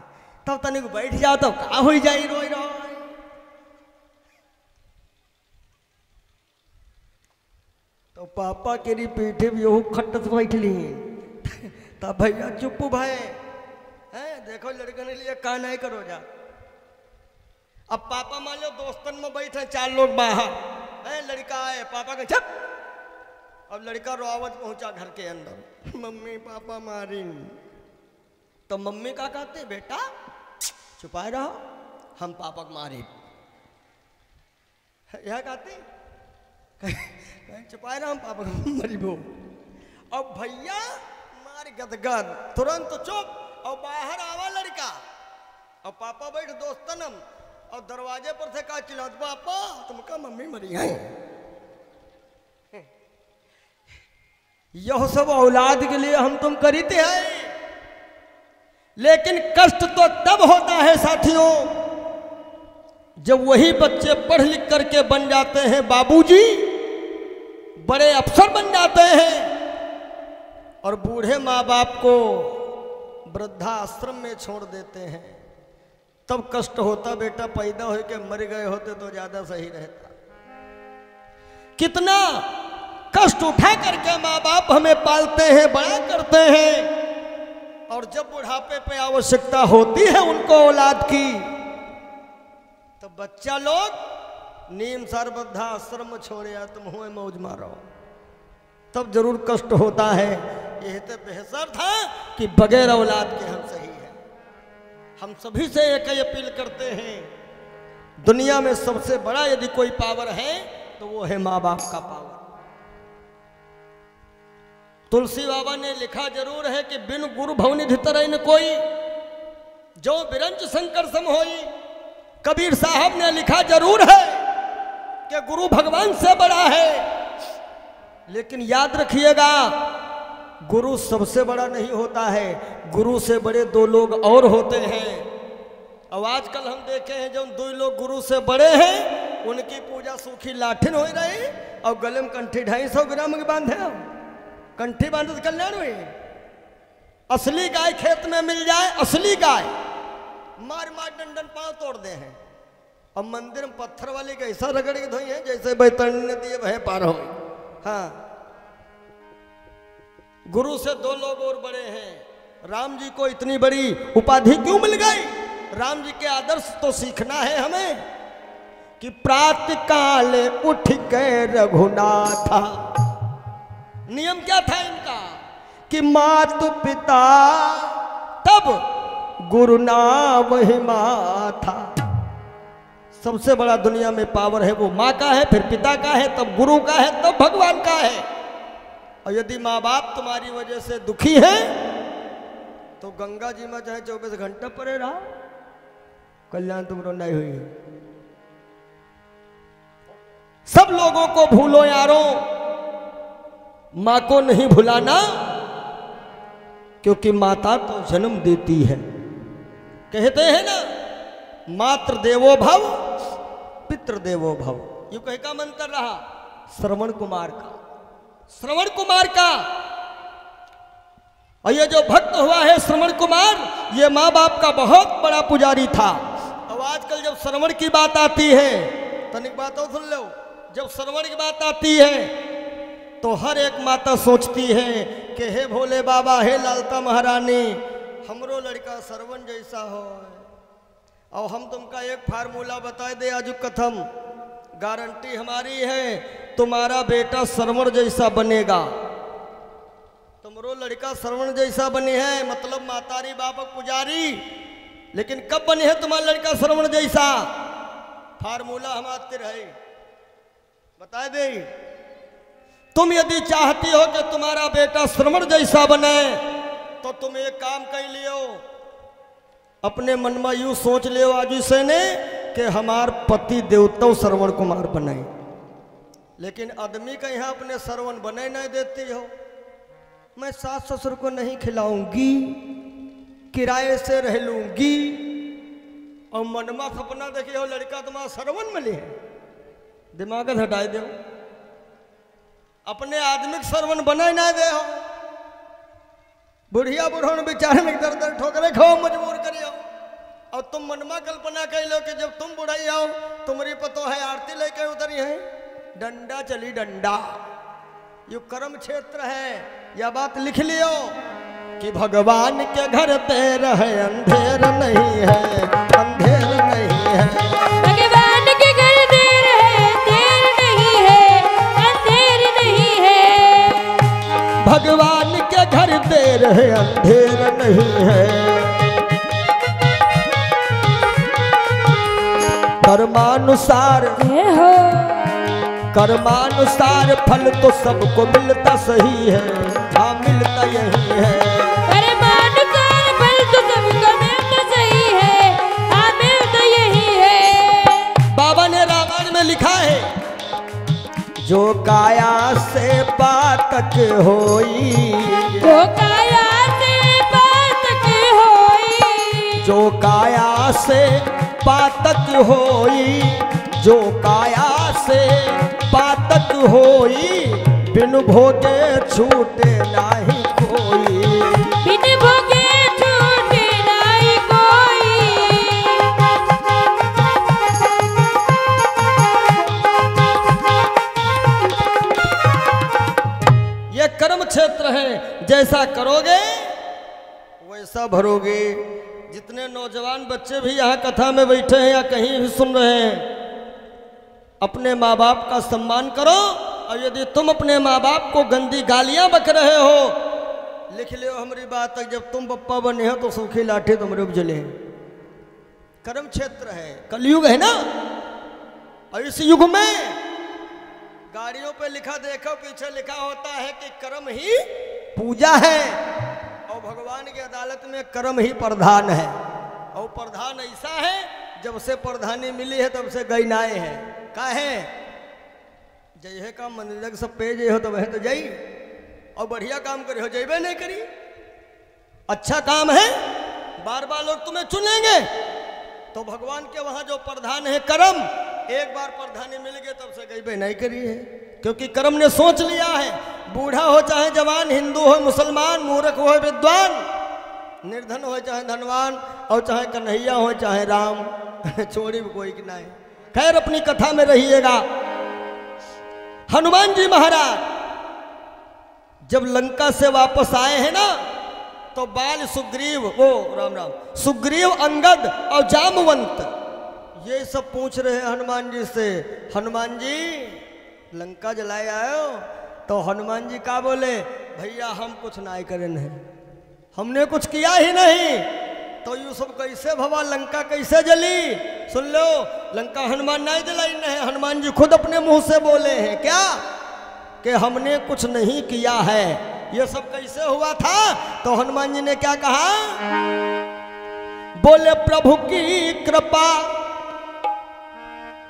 तब तनिक बैठ जाओ तब का हो जाई रोई रो। तो पापा के पीठे भी वो खट्टत बैठ ली। तब भैया चुप भाई हैं, देखो लड़के ने लिए का नहीं करो जा। अब पापा मान लो दोस्तन में बैठे 4 लोग बाहर है, लड़का आए पापा के छप। अब लड़का रोआवत पहुंचा घर के अंदर, मम्मी पापा मारी। तो मम्मी का कहते बेटा छुपाए रहो हम पापा को मारे। यह कहते छुपाए रहो हम पापा को मरीबो। अब भैया मार गदगद तुरंत चुप। और बाहर आवा लड़का और पापा बैठ दोस्तनम और दरवाजे पर से कहा चिल्लात पापा तुमका मम्मी मरी है। यह सब औलाद के लिए हम तुम करीते हैं। लेकिन कष्ट तो तब होता है साथियों जब वही बच्चे पढ़ लिख करके बन जाते हैं बाबूजी, बड़े अफसर बन जाते हैं और बूढ़े माँ बाप को वृद्धाश्रम में छोड़ देते हैं। तब कष्ट होता बेटा, पैदा हो के मर गए होते तो ज्यादा सही रहता। कितना कष्ट उठा करके माँ बाप हमें पालते हैं, बड़ा करते हैं और जब बुढ़ापे पे आवश्यकता होती है उनको औलाद की तो बच्चा लोग नीम सर वृद्धाश्रम छोड़े या तुम हुए मौज मारो। तब जरूर कष्ट होता है। यह तो बेहतर था कि बगैर औलाद के हम सही हैं। हम सभी से एक ही अपील करते हैं, दुनिया में सबसे बड़ा यदि कोई पावर है तो वो है माँ बाप का पावर। तुलसी बाबा ने लिखा जरूर है कि बिन गुरु भवनिधि तरह न कोई, जो बिरंच शंकर सम होई। कबीर साहब ने लिखा जरूर है कि गुरु भगवान से बड़ा है। लेकिन याद रखिएगा, गुरु सबसे बड़ा नहीं होता है, गुरु से बड़े दो लोग और होते हैं। अब आजकल हम देखे हैं जो दो लोग गुरु से बड़े हैं उनकी पूजा सूखी लाठिन हो रही और गले में कंठी 250 ग्राम की बांधे, कंठी बांधे तो कल्याण हुई। असली गाय खेत में मिल जाए, असली गाय मार मार डंडन पांव तोड़ दे हैं। अब मंदिर में पत्थर वाली के ऐसा रगड़ के धोई है जैसे बैतरणी नदी भय पार हो। हाँ, गुरु से दो लोग और बड़े हैं। राम जी को इतनी बड़ी उपाधि क्यों मिल गई? राम जी के आदर्श तो सीखना है हमें कि प्रातः काल उठ के रघुनाथा, नियम क्या था इनका कि मातु पिता तब गुरु नाम ही माथा। सबसे बड़ा दुनिया में पावर है वो माँ का है, फिर पिता का है, तब गुरु का है, तब भगवान का है। और यदि माँ बाप तुम्हारी वजह से दुखी है तो गंगा जी में चाहे 24 घंटा पड़े रहा, कल्याण तुमरो नहीं हुई। सब लोगों को भूलो यारों, मां को नहीं भुलाना, क्योंकि माता तो जन्म देती है। कहते हैं ना, मातृ देवो भव पितृ देवो भव, ये कह का मंत्र रहा श्रवण कुमार का, श्रवण कुमार का। और ये जो भक्त हुआ है श्रवण कुमार, ये माँ बाप का बहुत बड़ा पुजारी था। अब आजकल जब श्रवण की बात आती है, तनिक बात और सुन लो, जब श्रवण की बात आती है तो हर एक माता सोचती है कि हे भोले बाबा, हे लालता महारानी, हमरो लड़का श्रवण जैसा हो। और हम तुमका एक फार्मूला बता दे आज कथम, गारंटी हमारी है तुम्हारा बेटा श्रवण जैसा बनेगा। तुमरो लड़का श्रवण जैसा बनी है, मतलब मातारी बाबा पुजारी। लेकिन कब बने है तुम्हारा लड़का श्रवण जैसा? फार्मूला हम आते रहे बता दे। तुम यदि चाहती हो कि तुम्हारा बेटा श्रवण जैसा बने तो तुम एक काम कर लियो, अपने मन में यूं सोच लियो आज से ने कि हमार पति देवता श्रवण कुमार बनाए। लेकिन आदमी का यहाँ अपने श्रवण बने नहीं देती हो। मैं सास ससुर को नहीं खिलाऊंगी, किराए से रह लूंगी, और मनमा सपना देखिए हो लड़का तुम्हारा श्रवण मिले है, दिमाग हटाए दो, अपने आदमी श्रवण बने ना दे हो। बुढ़िया बुढ़ों बेचारे में दर दर ठोकरे खाओ मजबूर करियो, और तुम मनमा कल्पना कर लो कि जब तुम बुढ़ाई आओ तुम्हारी पतो है आरती लेके उतरी है, डंडा चली डंडा। ये कर्म क्षेत्र है, यह बात लिख लियो कि भगवान के घर तेर है अंधेर नहीं है, अंधेर नहीं है। भगवान के घर देर है, देर नहीं है, अंधेर नहीं है। भगवान के घर देर है, अंधेर नहीं है। कर्मानुसार हो, कर्मानुसार फल तो सबको मिलता सही है, हाँ मिलता यही है। कर्मानुसार फल तो सबको मिलता सही है, हाँ मिलता यही है। बाबा ने रामायण में लिखा है, जो काया से पातक होई, जो काया से पातक होई, जो काया से पातक होई, जो काया से पातक होई, बिन भोगे छूटे नाही कोई, बिन भोगे छूटे नाही कोई। ये कर्म क्षेत्र है, जैसा करोगे वैसा भरोगे। जितने नौजवान बच्चे भी यहाँ कथा में बैठे हैं या कहीं भी सुन रहे हैं, अपने माँ बाप का सम्मान करो। और यदि तुम अपने माँ बाप को गंदी गालियां बक रहे हो, लिख लियो हमारी बात तक, जब तुम पप्पा बने हो तो सूखी लाठी तुम्हारे उपजले। कर्म क्षेत्र है, कलयुग है ना। और इस युग में गाड़ियों पे लिखा देखो, पीछे लिखा होता है कि कर्म ही पूजा है, और भगवान की अदालत में कर्म ही प्रधान है। और प्रधान ऐसा है, जब से प्रधानी मिली है तब से गैनाए है। काहे जय है काम मंदिर सब पे जय हो तो वह तो जई, और बढ़िया काम करे हो जयबे नहीं करी। अच्छा काम है, बार बार लोग तुम्हें चुनेंगे, तो भगवान के वहां जो प्रधान है कर्म, एक बार प्रधानी मिल गए तब से गई नहीं करी है, क्योंकि कर्म ने सोच लिया है, बूढ़ा हो चाहे जवान, हिंदू हो मुसलमान, मूर्ख हो विद्वान, निर्धन हो चाहे धनवान, और चाहे कन्हैया हो चाहे राम, छोड़ी कोई की नहीं। खैर अपनी कथा में रहिएगा। हनुमान जी महाराज जब लंका से वापस आए हैं ना, तो बाल सुग्रीव, वो राम राम, सुग्रीव, अंगद और जामवंत ये सब पूछ रहे हैं हनुमान जी से, हनुमान जी लंका जलाए आयो? तो हनुमान जी का बोले, भैया हम कुछ नहीं करे नहीं, हमने कुछ किया ही नहीं। तो यू सब कैसे भवा, लंका कैसे जली? सुन लो, लंका हनुमान नहीं जलाई नहीं, हनुमान जी खुद अपने मुंह से बोले हैं क्या कि हमने कुछ नहीं किया है। ये सब कैसे हुआ था? तो हनुमान जी ने क्या कहा? बोले प्रभु की कृपा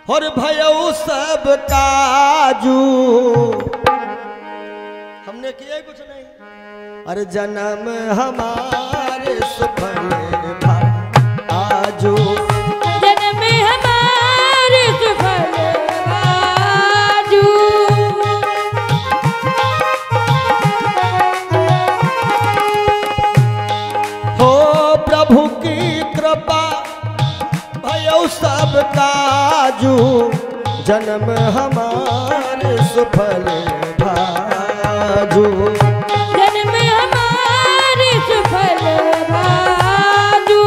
और भयउ सब काजू, हमने किया ही कुछ नहीं। अरे जन्म हमारे सुफल आजू, जन्म हमारे सुफल आजू। हो प्रभु की कृपा भयउ सब काजू, जन्म हमारे सुफल भाजू, जन्म हमारे सुफल भाजू।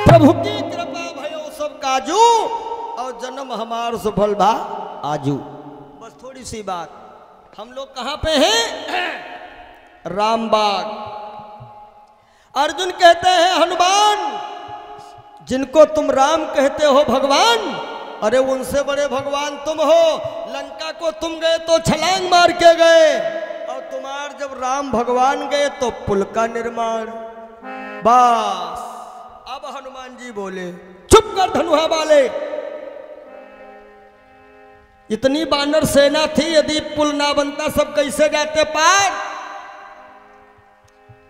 प्रभु की कृपा भयो सब काजू, और जन्म हमार सुफल भा आजू। बस थोड़ी सी बात, हम लोग कहाँ पे हैं? रामबाग। अर्जुन कहते हैं हनुमान, जिनको तुम राम कहते हो भगवान, अरे उनसे बड़े भगवान तुम हो। लंका को तुम गए तो छलांग मार के गए, और तुम्हार जब राम भगवान गए तो पुल का निर्माण। बस अब हनुमान जी बोले, चुप कर धनुहा वाले, इतनी बानर सेना थी, यदि पुल ना बनता सब कैसे जाते पार?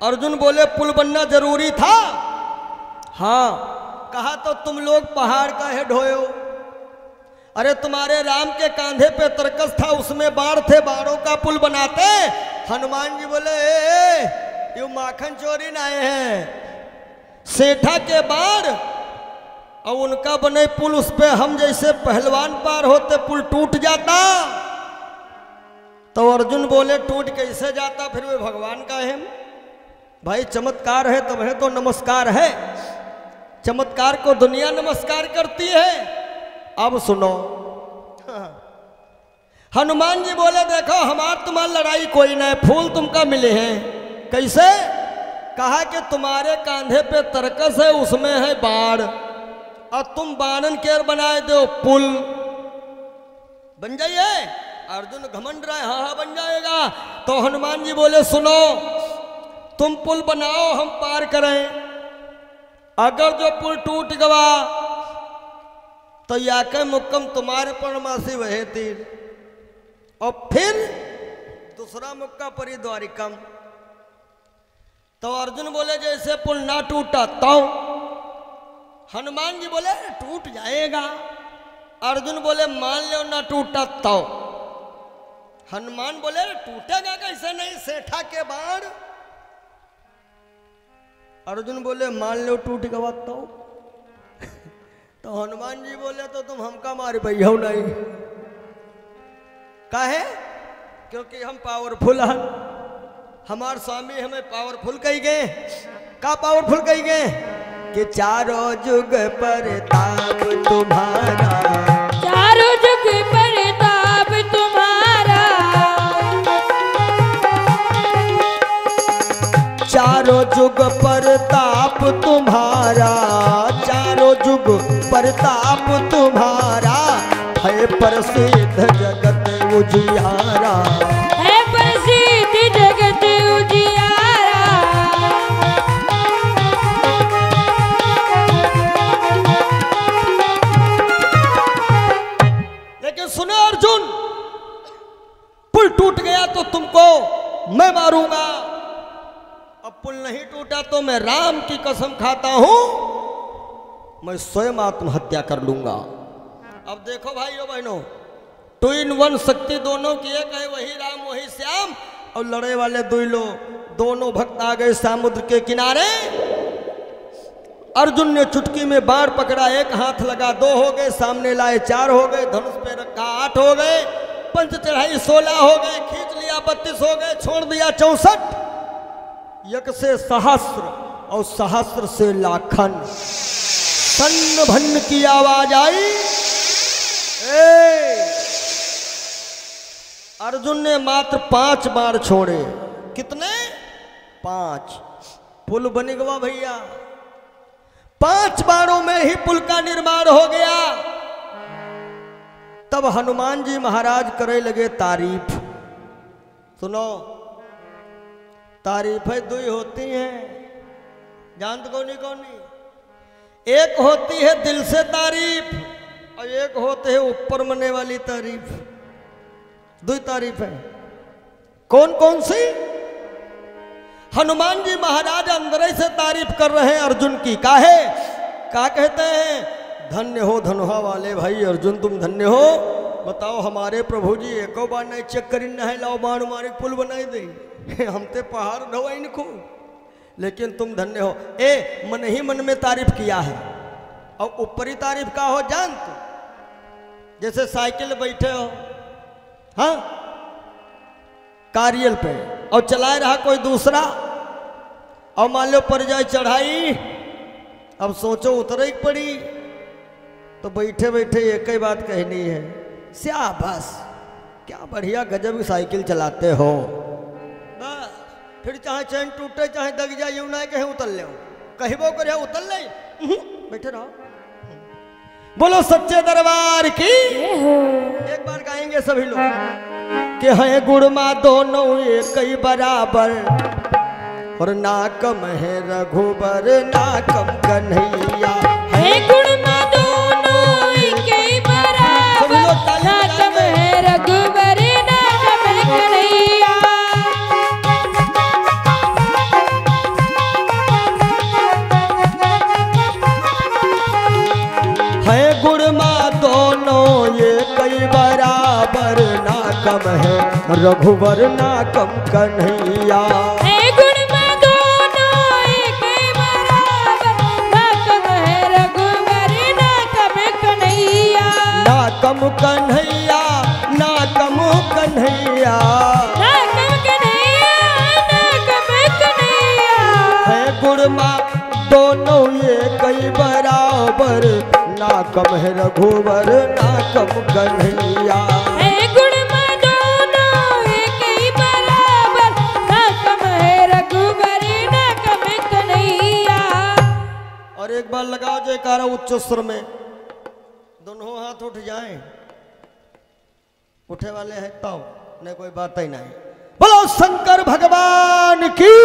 अर्जुन बोले पुल बनना जरूरी था। हाँ, कहा तो तुम लोग पहाड़ का है ढोयो। अरे तुम्हारे राम के कांधे पे तरकस था, उसमें बाढ़ थे, बाढ़ों का पुल बनाते। हनुमान जी बोले ये माखन चोरी ना आए हैं, सेठा के बाढ़ और उनका बने पुल, उस पे हम जैसे पहलवान पार होते पुल टूट जाता। तो अर्जुन बोले टूट कैसे जाता, फिर वे भगवान का है। भाई चमत्कार है तब है तो नमस्कार है, चमत्कार को दुनिया नमस्कार करती है। अब सुनो, हनुमान जी बोले देखो हमार तुम्हारी लड़ाई कोई नहीं, फूल तुमका मिले हैं। कैसे? कहा कि तुम्हारे कांधे पे तरकस है, उसमें है बाढ़, और तुम बाणन केर बनाए दो पुल, बन जाइए। अर्जुन घमंड रहा है, हाँ हाँ बन जाएगा। तो हनुमान जी बोले सुनो, तुम पुल बनाओ हम पार करें, अगर जो पुल टूट गवा तो याके मुक्कम तुम्हारे परमासी वहे तीर, और फिर दूसरा मुक्का परी द्वारिकम। तो अर्जुन बोले जैसे पुल ना टूटा तो, हनुमान जी बोले टूट जाएगा। अर्जुन बोले मान लो ना टूटा तो, हनुमान बोले टूटेगा कैसे नहीं, सेठा के बाढ़। अर्जुन बोले मान लो टूट गवा तो हनुमान जी बोले तो तुम हमका मारे भैया नहीं। काहे? क्योंकि हम पावरफुल हैं, हमार स्वामी हमें पावरफुल कही गए। का पावरफुल कही गए? कि चारों जुग परताप तुम्हारा, चारों जुग परताप तुम्हारा, चारों जुग परताप तुम्हारा, चारों जुग परताप तुम्हारा, है प्रसिद्ध जगत उजियारा, है प्रसिद्ध जगत उजियारा। अर्जुन, पुल टूट गया तो तुमको मैं मारूंगा, अब पुल नहीं टूटा तो मैं राम की कसम खाता हूं, मैं स्वयं आत्महत्या कर लूंगा। अब देखो भाइयों बहनों, 2 in 1 शक्ति दोनों की एक है, वही राम वही श्याम, और लड़े वाले दो लोग, दोनों भक्त आ गए समुद्र के किनारे। अर्जुन ने चुटकी में बाण पकड़ा, 1 हाथ लगा 2 हो गए, सामने लाए 4 हो गए, धनुष पे रखा 8 हो गए, पंच चढ़ाई 16 हो गए, खींच लिया 32 हो गए, छोड़ दिया 64। यक से सहस्र और सहस्र से लाखन, सन्न भन्न की आवाज आई। अर्जुन ने मात्र 5 बार छोड़े। कितने? 5। पुल बन गया भैया, 5 बारों में ही पुल का निर्माण हो गया। तब हनुमान जी महाराज करे लगे तारीफ। सुनो, तारीफें 2 होती हैं, जानते कौन? एक होती है दिल से तारीफ और एक होते है ऊपर मने वाली तारीफ। 2 तारीफ है। कौन कौन सी? हनुमान जी महाराज अंदर से तारीफ कर रहे हैं अर्जुन की। काहे? क्या कहते हैं? धन्य हो धनुहा वाले भाई अर्जुन, तुम धन्य हो। बताओ हमारे प्रभु जी एको बार नहीं चेक करी न है, लाओ बाण मारे पुल बनाई दे हम ते पहाड़ ढोई इनको, लेकिन तुम धन्य हो। मन ही मन में तारीफ किया है। और ऊपरी तारीफ का हो जान तू, जैसे साइकिल बैठे हो, हाँ, कारियल पे, और चलाए रहा कोई दूसरा, और मान लो पड़ जाए चढ़ाई, अब सोचो उतर ही पड़ी, तो बैठे बैठे एक ही बात कहनी है, शाबाश क्या बढ़िया गजब की साइकिल चलाते हो। बस फिर चाहे चैन टूटे चाहे दग जाए, यूं ना कहे उतर ले, कहबो करे उतर ले, बैठे रहो। बोलो सच्चे दरबार की। एक बार गाएंगे सभी लोग कि हैं गुणमा दोनों एक ही बराबर, और ना कम है रघुबर ना कम कन्हैया। है गुणमा दोनों एक ही बराबर, ना कम है रघुबर ना कम कन्हैया। है गुणमा दोनों एक ही बराबर, ना कम है रघुबर ना कम कन्हैया। है गुणमा दोनों एक ही बराबर, ना कम है रघुबर ना कम कन्हैया। ना कम कन्हैया, ना कम कन्हैया, ना कम कन्हैया, ना कम कन्हैया। है गुणमा दोनों एक ही बराबर, ना कम है रघुबर ना कम कन्हैया। है गुणमा दोनों एक ही बराबर, ना कम है रघुबर ना कम कन्हैया। और एक बार लगाओ जयकारा उच्च स्वर में, दोनों हाथ उठ जाएं। उठे वाले हैं तो नहीं, कोई बात ही नहीं। बोलो शंकर भगवान की,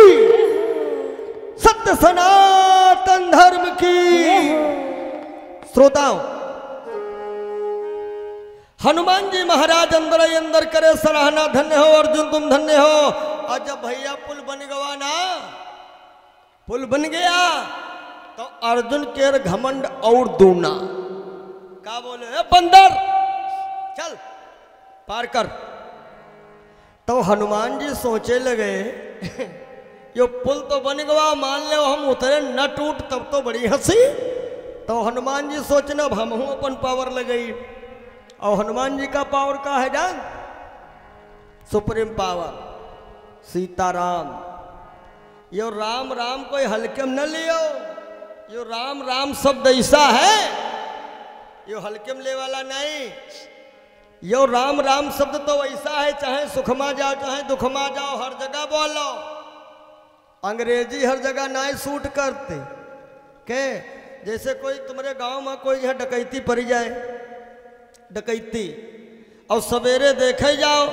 सत्य सनातन धर्म की। श्रोताओं, हनुमान जी महाराज अंदर ही अंदर करे सराहना, धन्य हो अर्जुन तुम धन्य हो। और जब भैया पुल बन गया ना, पुल बन गया तो अर्जुन के घमंड और दूना। क्या बोले? ए बंदर चल पार कर। तो हनुमान जी सोचे लगे यो पुल तो बन गया, मान लो हम उतरे न टूट तब तो बड़ी हंसी। तो हनुमान जी सोचना हम हूं अपन पावर लगई। और हनुमान जी का पावर का है जान? Supreme power Sitaram. Yo Ram Ram कोई हल्के में न लियो, यो राम राम शब्द ऐसा है, यो हल्के में ले वाला नहीं। यो राम राम शब्द तो ऐसा है, चाहे सुखमा जाओ चाहे दुखमा जाओ, हर जगह बोलो। अंग्रेजी हर जगह नहीं सूट करते के। जैसे कोई तुम्हारे गांव में कोई है डकैती पड़ जाए, डकैती, और सवेरे देखे जाओ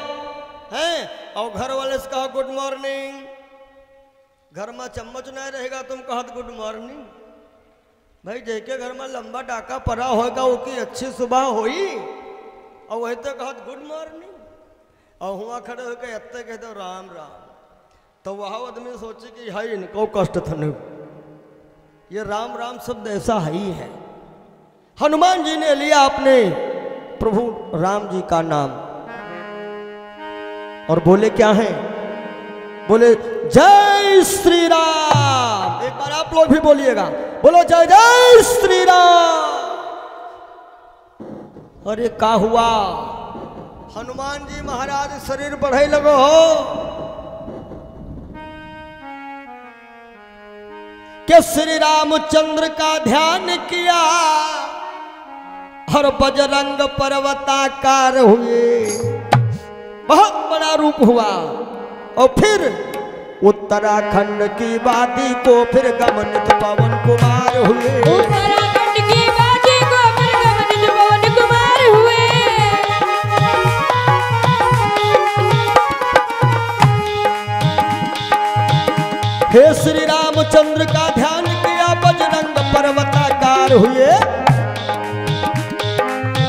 हैं, और घर वाले से कहो गुड मॉर्निंग, घर में चम्मच नहीं रहेगा तुम कहत गुड मॉर्निंग। भाई जैके घर में लंबा डाका पड़ा होगा वो की अच्छी सुबह होई, और वही तो कहत गुड मॉर्निंग, और हुआ खड़े होकर अत्ते कहते राम राम। तो वह आदमी सोचे कि हाई इनको कष्ट था नहीं, ये राम राम शब्द ऐसा ही है। हनुमान जी ने लिया अपने प्रभु राम जी का नाम और बोले क्या है, बोले जय श्री राम। एक बार आप लोग भी बोलिएगा, बोलो जय जय श्री राम। अरे क्या हुआ, हनुमान जी महाराज शरीर बढ़े लगो हो कि श्री रामचंद्र का ध्यान किया और बजरंग पर्वताकार हुए, बहुत बड़ा रूप हुआ। और फिर उत्तराखंड की वादी को फिर गमनित पवन कुमार हुए, उत्तराखंड की वादी को फिर गमनित पवन कुमार हुए। हे श्री रामचंद्र का ध्यान किया, बजरंग पर्वताकार हुए।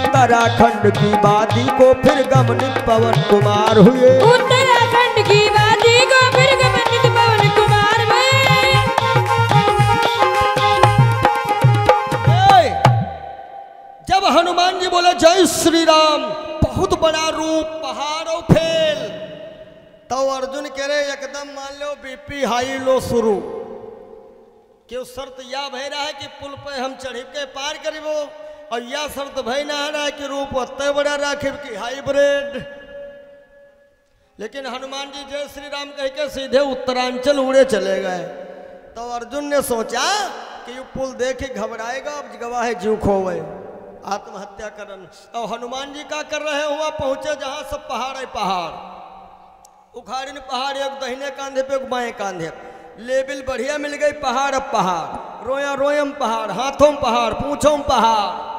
उत्तराखंड की वादी को फिर गमनित पवन कुमार हुए, उत्तराखंड की वादी को फिर गमनित पवन कुमार हुए। जब हनुमान जी बोले जय श्री राम, बहुत बड़ा रूप, पहाड़ों फेल, तो अर्जुन कह रहे एकदम मान लो बीपी हाई लो शुरू, क्यों शर्त यह भय रहा है कि पुल पे हम चढ़ के पार करीबो, और यह शर्त भय ना रहा है कि रूप अत्ते बड़ा राखिब की हाइब्रिड। लेकिन हनुमान जी जय श्री राम कह के सीधे उत्तरांचल उड़े चले गए। तो अर्जुन ने सोचा कि ये पुल देख के घबराएगा, अब गवाह जीव खोवे, आत्महत्या करन। और हनुमान जी का कर रहे हुआ पहुंचे जहां सब पहाड़ है, पहाड़ उखाड़िन पहाड़, एक दाहिने कांधे पे एक बाएं कांधे, लेवल बढ़िया मिल गई, पहाड़ अब पहाड़, रोया रोयम पहाड़, हाथों में पहाड़, पूंछों में पहाड़।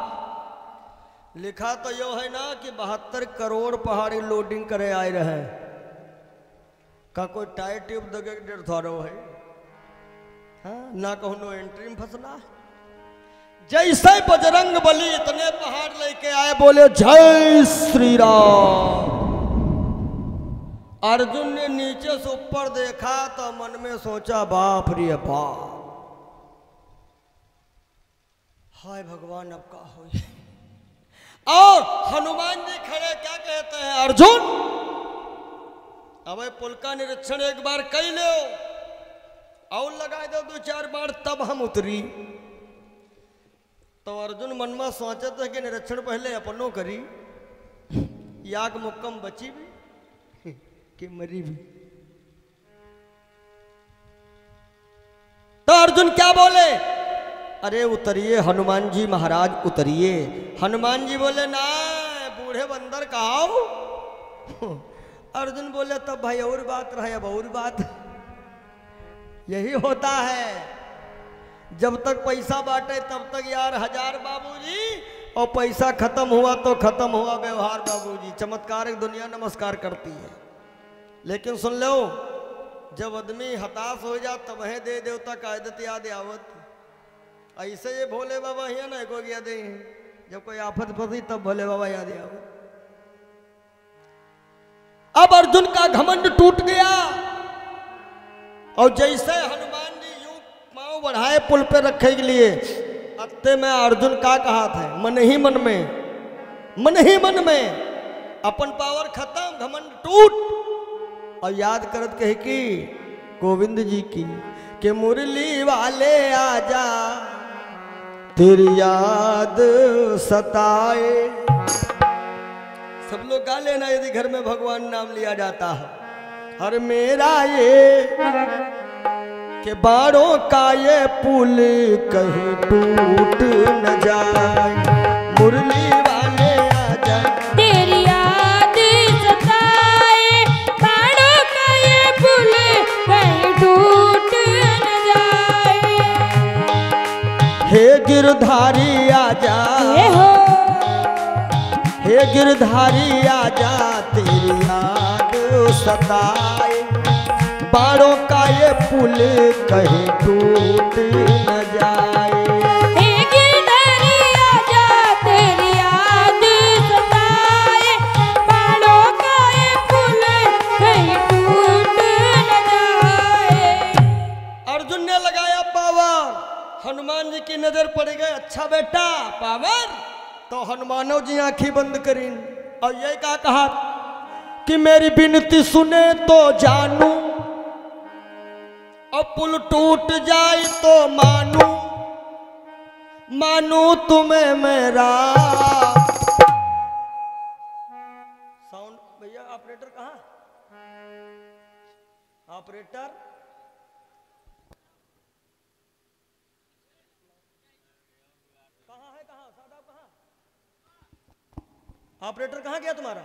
लिखा तो यो है ना कि 72 करोड़ पहाड़ी लोडिंग करे आए रहे, का कोई टायर ट्यूब दगे डेढ़ थोड़ो है, हाँ? ना कहूँ एंट्री में फंसना। जैसे बजरंग बली इतने पहाड़ लेके आए, बोले जय श्री राम। अर्जुन ने नीचे से ऊपर देखा तो मन में सोचा बाप रे बाप, हाय भगवान अब का हो। और हनुमान जी खड़े क्या कहते हैं, अर्जुन अब पुल का निरीक्षण एक बार कर लो और लगा दो 2-4 बार, तब हम उतरी। तो अर्जुन मन में सोचते है कि निरीक्षण पहले अपनों करी, याग मुक्कम बची भी कि मरी भी। तो अर्जुन क्या बोले, अरे उतरिए हनुमान जी महाराज उतरिए। हनुमान जी बोले ना बूढ़े बंदर कहाओ। अर्जुन बोले तब भाई और बात रहे, अब और बात। यही होता है, जब तक पैसा बांटे तब तक यार हजार बाबूजी, और पैसा खत्म हुआ तो खत्म हुआ व्यवहार बाबूजी। चमत्कारिक दुनिया नमस्कार करती है। लेकिन सुन लो, जब आदमी हताश हो जा तब है दे देवता कायदत याद आवत। ऐसे ये भोले बाबा ही ना को याद ही, जब कोई आफत फंसी तब भोले बाबा याद आवत। अब अर्जुन का घमंड टूट गया, और जैसे हनुमान जी यूं पांव बढ़ाए पुल पे रखे के लिए, अत्ते में अर्जुन का कहा था, मन ही मन में अपन पावर खत्म, घमंड टूट। और याद करत कहे कि गोविंद जी की के मुरली वाले आजा तेरी याद सताए। सब लोग गा लेना यदि घर में भगवान नाम लिया जाता है। हर मेरा ये के बाड़ों का ये पुल कहीं टूट न जाए, मुरली वाले आजा तेरी याद सताए, बाड़ों का ये पुल कहीं टूट न जाए। हे गिरधारी आजा, हे गिरधारी आजा तेरी याद सताए, बाड़ों का ये पुल कहीं टूट न जाए। हे गिरधारी आजा तेरी याद सताए, पावर। तो हनुमानव जी आंखी बंद करी और ये क्या कहा कि मेरी विनती सुने तो जानू और पुल टूट जाए तो मानू, मानू तुम्हें मेरा। साउंड भैया ऑपरेटर कहाँ? ऑपरेटर कहाँ है? कहाँ साहब कहाँ? ऑपरेटर कहाँ गया तुम्हारा?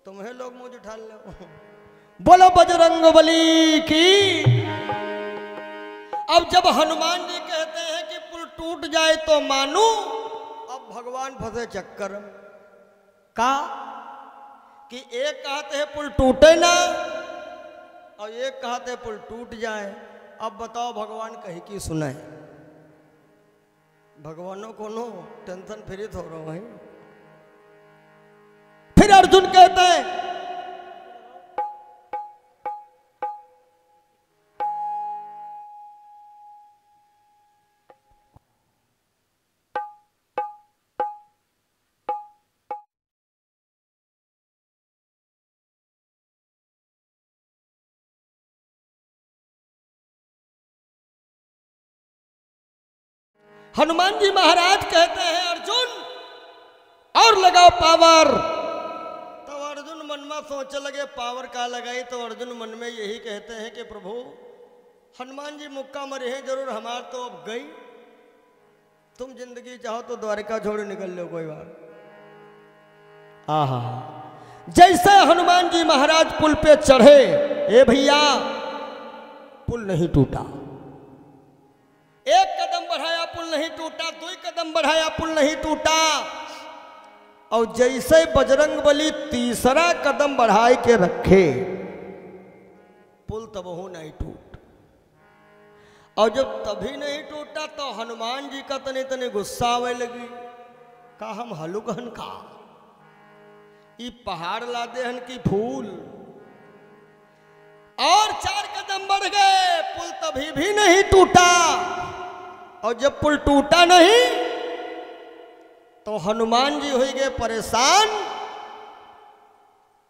तुम्हें लोग मुझे उठा लो। बोलो बजरंग बली की। अब जब हनुमान जी कहते हैं कि पुल टूट जाए तो मानू, अब भगवान फंसे चक्कर का कि एक कहते हैं पुल टूटे ना और एक कहते हैं पुल टूट जाए। अब बताओ भगवान कहीं की सुनाए? भगवानों को नो टेंशन फ्री हो रहा भाई। फिर अर्जुन कहते हैं हनुमान जी महाराज कहते हैं अर्जुन और लगाओ पावर। तो अर्जुन मन में सोचने लगे पावर का लगाई। तो अर्जुन मन में यही कहते हैं कि प्रभु हनुमान जी मुक्का मरे हैं जरूर, हमार तो अब गई। तुम जिंदगी चाहो तो द्वारका छोड़ निकल लो कोई बात। आहा जैसे हनुमान जी महाराज पुल पे चढ़े, ए भैया पुल नहीं टूटा। एक कदम बढ़ाया पुल नहीं टूटा, दो कदम बढ़ाया पुल नहीं टूटा। और जैसे बजरंग बली तीसरा कदम बढ़ाए के रखे, पुल तब हो नहीं टूट। और जब तभी नहीं टूटा तो हनुमान जी का तने तने गुस्सा आवे लगी। का हम हलुकहन का ई पहाड़ ला दे हन की फूल। और 4 कदम बढ़ गए, पुल तभी भी नहीं टूटा। और जब पुल टूटा नहीं तो हनुमान जी हो गए परेशान।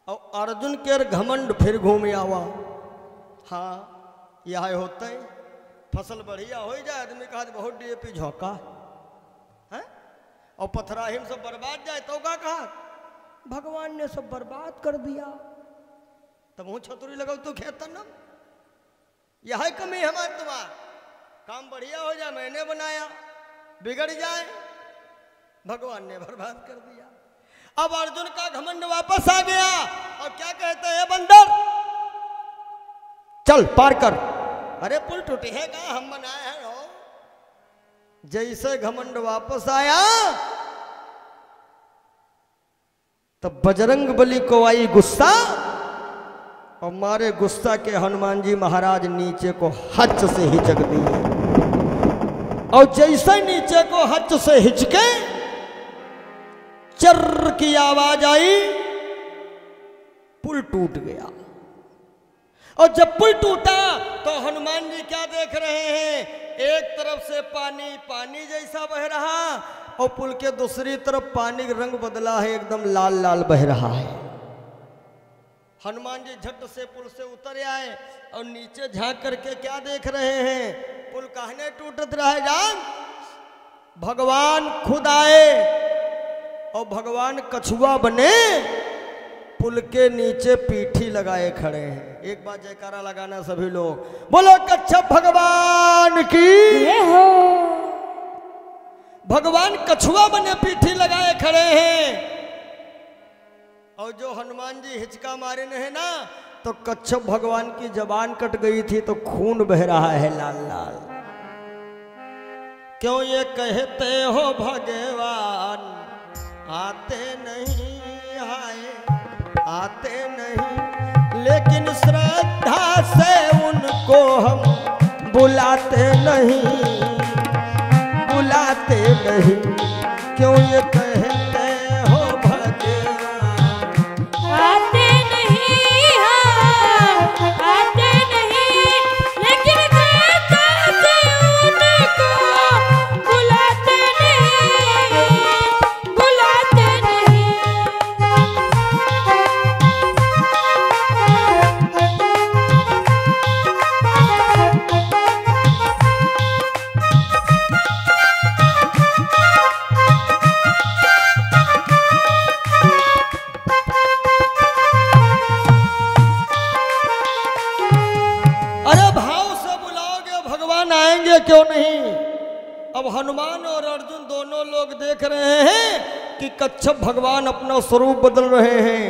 और अर्जुन के घमंड फिर घूम आवा। हाँ यह होता है, फसल बढ़िया हो जाए आदमी का बहुत डीएपी झोंका है और पथराहिम सब बर्बाद जाए तो का कहा भगवान ने सब बर्बाद कर दिया। तब वो छतुरी लगाओ तू खेत न। यह कमी हमारे तुम्हार काम बढ़िया हो जाए, मैंने बनाया बिगड़ जाए, भगवान ने बर्बाद कर दिया। अब अर्जुन का घमंड वापस आ गया और क्या कहते हैं बंदर चल पार कर। अरे पुल टूटे है का हम बनाए हैं रो। जैसे घमंड वापस आया तब बजरंग बली को आई गुस्सा और मारे गुस्सा के हनुमान जी महाराज नीचे को हच से हिचक दिए। और जैसे नीचे को हच से हिचके चर्र की आवाज आई, पुल टूट गया। और जब पुल टूटा तो हनुमान जी क्या देख रहे हैं, एक तरफ से पानी पानी जैसा बह रहा और पुल के दूसरी तरफ पानी का रंग बदला है, एकदम लाल लाल बह रहा है। हनुमान जी झट से पुल से उतर आए और नीचे झांक करके क्या देख रहे हैं? पुल कहने टूटत रहे जान। भगवान खुद आए और भगवान कछुआ बने पुल के नीचे पीठी लगाए खड़े हैं। एक बार जयकारा लगाना सभी लोग, बोलो कच्छप भगवान की। जय हो। भगवान कछुआ बने पीठी लगाए खड़े हैं और जो हनुमान जी हिचका मारे है ना, तो कच्छप भगवान की जबान कट गई थी तो खून बह रहा है लाल लाल। क्यों ये कहते हो भगवान आते नहीं, आए आते नहीं, लेकिन श्रद्धा से उनको हम बुलाते नहीं, बुलाते नहीं। क्यों ये कहते हो भगवान आते नहीं, हाँ, आते नहीं, लेकिन श्रद्धा से उनको बुलाते नहीं, बुलाते नहीं। अरे भाव से बुलाओगे भगवान आएंगे क्यों नहीं? अब हनुमान और अर्जुन दोनों लोग देख रहे हैं कि कच्छप भगवान अपना स्वरूप बदल रहे हैं।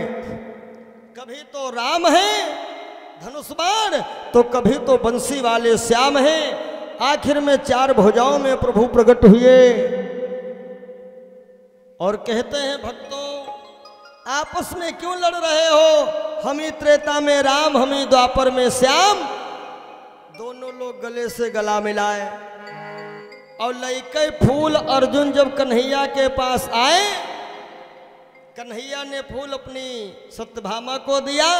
कभी तो राम है धनुष्मान, तो कभी तो बंसी वाले श्याम हैं। आखिर में चार भुजाओं में प्रभु प्रकट हुए और कहते हैं भक्तों आपस में क्यों लड़ रहे हो? हम ही त्रेता में राम, हम ही द्वापर में श्याम। दोनों लोग गले से गला मिलाए और लइके फूल अर्जुन जब कन्हैया के पास आए, कन्हैया ने फूल अपनी सत्यभामा को दिया।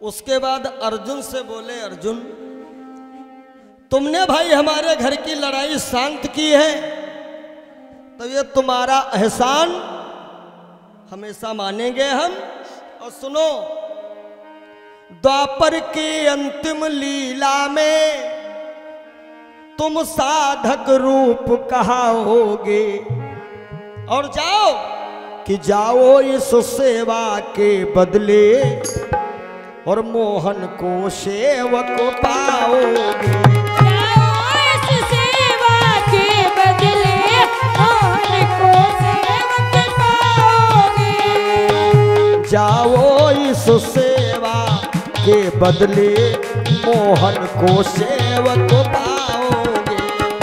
उसके बाद अर्जुन से बोले, अर्जुन तुमने भाई हमारे घर की लड़ाई शांत की है, तो ये तुम्हारा एहसान हमेशा मानेंगे हम। और सुनो, द्वापर की अंतिम लीला में तुम साधक रूप कहाओगे, और जाओ कि जाओ इस सेवा के बदले और मोहन को सेवक पाओगे। जाओ इस सेवा के बदले मोहन को सेवक पाओगे। जाओ इस सेवा के बदले मोहन को सेवक पाओगे।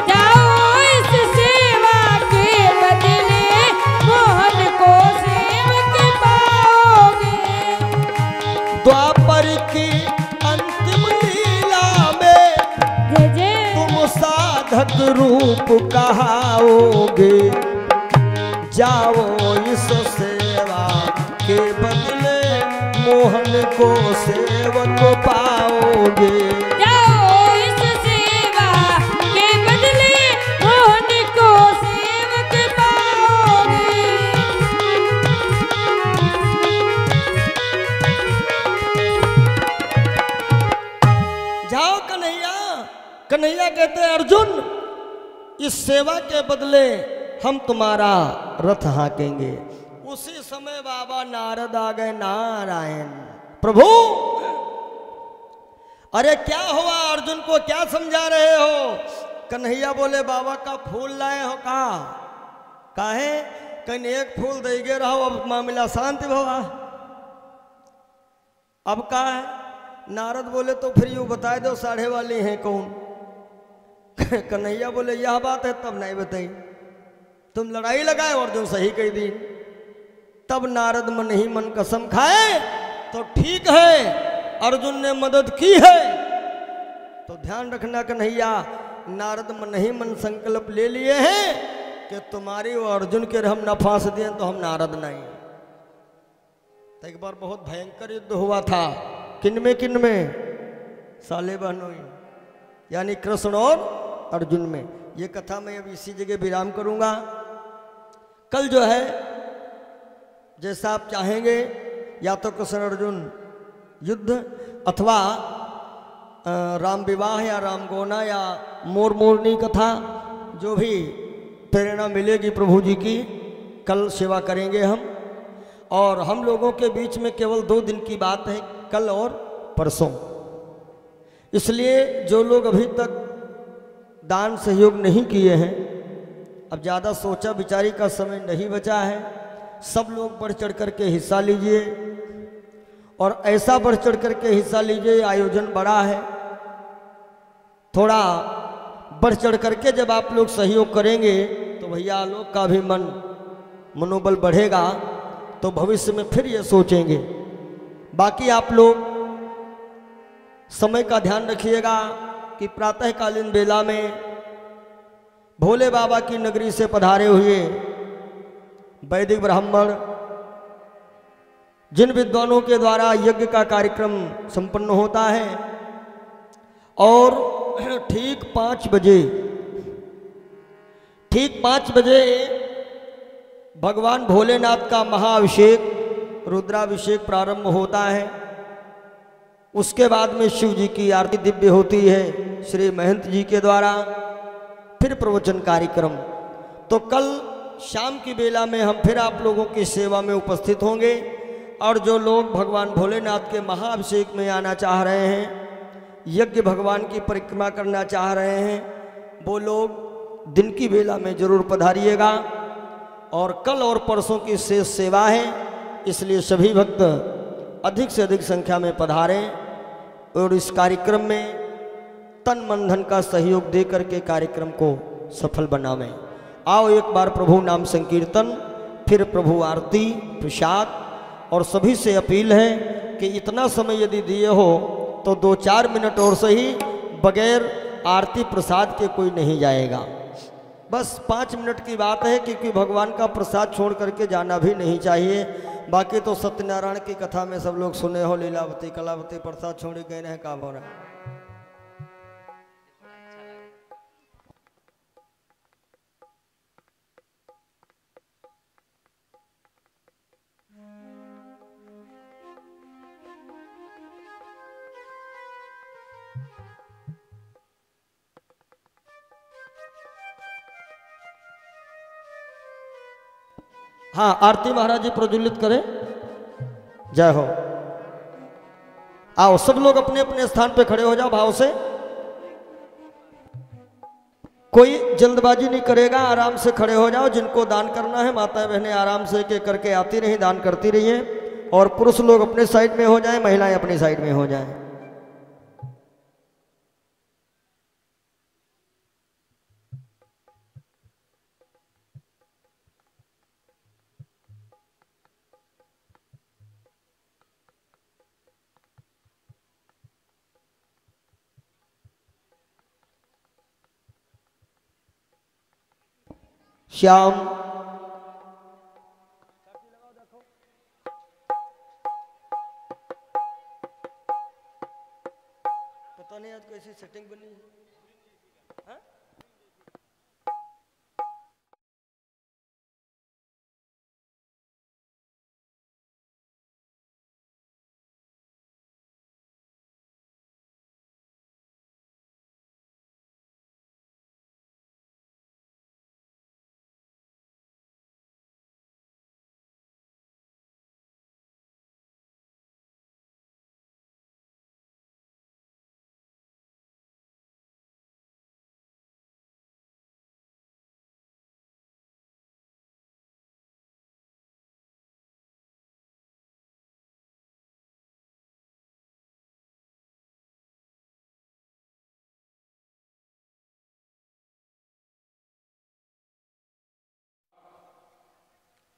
जाओ इस सेवा के बदले मोहन को सेवक पाओगे। द्वापर की अंतिम लीला में जय जय। तुम साधक रूप कहाओगे। जाओ इस सेवा के बदले मोहन को सेवक पाओगे। जाओ इस सेवा के बदले मोहन को सेवक पाओगे। जाओ कन्हैया। कन्हैया कहते हैं अर्जुन इस सेवा के बदले हम तुम्हारा रथ हाँकेंगे। उसी समय बाबा नारद आ गए। नारायण प्रभु, अरे क्या हुआ? अर्जुन को क्या समझा रहे हो? कन्हैया बोले बाबा का फूल लाए हो का? काहे? कहीं एक फूल देगे रहो, अब मामला शांति भवा। अब का है? नारद बोले तो फिर यूँ बताए दो साढ़े वाली हैं कौन? कन्हैया बोले यह बात है, तब नहीं बताई। तुम लड़ाई लगाए अर्जुन सही कह दी। तब नारद मन ही मन कसम खाए तो ठीक है अर्जुन ने मदद की है। तो ध्यान रखना कन्हैया, नारद मन ही मन संकल्प ले लिए हैं कि तुम्हारी वो अर्जुन के हम न फांस दिए तो हम नारद नहीं। तो एक बार बहुत भयंकर युद्ध हुआ था। किन में? साले बहनों, यानी कृष्ण और अर्जुन में। ये कथा मैं अब इसी जगह विराम करूंगा। कल जो है जैसा आप चाहेंगे या तो कृष्ण अर्जुन युद्ध अथवा राम विवाह या राम गोना या मोर मोरनी कथा, जो भी प्रेरणा मिलेगी प्रभु जी की, कल सेवा करेंगे हम। और हम लोगों के बीच में केवल 2 दिन की बात है, कल और परसों। इसलिए जो लोग अभी तक दान सहयोग नहीं किए हैं, अब ज़्यादा सोचा विचारी का समय नहीं बचा है, सब लोग बढ़ चढ़ कर के हिस्सा लीजिए। और ऐसा बढ़ चढ़ कर के हिस्सा लीजिए, आयोजन बड़ा है, थोड़ा बढ़ चढ़ करके जब आप लोग सहयोग करेंगे तो भैया लोग का भी मनोबल बढ़ेगा, तो भविष्य में फिर ये सोचेंगे। बाकी आप लोग समय का ध्यान रखिएगा कि प्रातःकालीन बेला में भोले बाबा की नगरी से पधारे हुए वैदिक ब्राह्मण, जिन विद्वानों के द्वारा यज्ञ का कार्यक्रम संपन्न होता है, और ठीक 5 बजे भगवान भोलेनाथ का महाअभिषेक रुद्राभिषेक प्रारंभ होता है। उसके बाद में शिव जी की आरती दिव्य होती है श्री महंत जी के द्वारा, फिर प्रवचन कार्यक्रम। तो कल शाम की बेला में हम फिर आप लोगों की सेवा में उपस्थित होंगे। और जो लोग भगवान भोलेनाथ के महाअभिषेक में आना चाह रहे हैं, यज्ञ भगवान की परिक्रमा करना चाह रहे हैं, वो लोग दिन की बेला में जरूर पधारिएगा। और कल और परसों की शेष सेवा है, इसलिए सभी भक्त अधिक से अधिक संख्या में पधारें और इस कार्यक्रम में तन मन धन का सहयोग दे करके कार्यक्रम को सफल बनावें। आओ एक बार प्रभु नाम संकीर्तन, फिर प्रभु आरती प्रसाद। और सभी से अपील है कि इतना समय यदि दिए हो तो 2-4 मिनट और सही, बगैर आरती प्रसाद के कोई नहीं जाएगा। बस 5 मिनट की बात है, क्योंकि भगवान का प्रसाद छोड़ करके जाना भी नहीं चाहिए। बाकी तो सत्यनारायण की कथा में सब लोग सुने हो, लीलावती कलावती प्रसाद छोड़ गए हैं, काम हो रहा है। हाँ, आरती महाराज जी प्रज्वलित करें। जय हो। आओ सब लोग अपने अपने स्थान पे खड़े हो जाओ भाव से। कोई जल्दबाजी नहीं करेगा, आराम से खड़े हो जाओ। जिनको दान करना है माताएं बहनें आराम से एक करके आती रही, दान करती रहिए। और पुरुष लोग अपने साइड में हो जाएं, महिलाएं अपनी साइड में हो जाएं। श्याम पता नहीं आज कैसी सेटिंग बनी है। हाँ?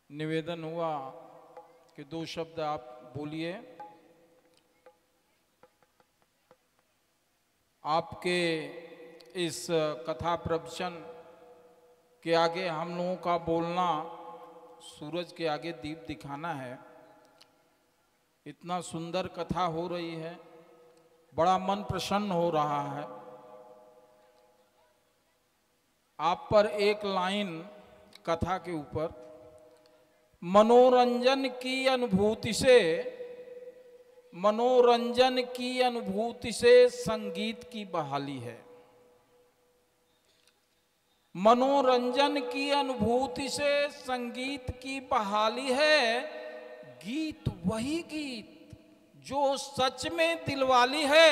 निवेदन हुआ कि 2 शब्द आप बोलिए। आपके इस कथा प्रवचन के आगे हम लोगों का बोलना सूरज के आगे दीप दिखाना है। इतना सुंदर कथा हो रही है, बड़ा मन प्रसन्न हो रहा है। आप पर एक लाइन कथा के ऊपर मनोरंजन की अनुभूति से संगीत की बहाली है। मनोरंजन की अनुभूति से संगीत की बहाली है। गीत वही गीत जो सच में दिलवाली है।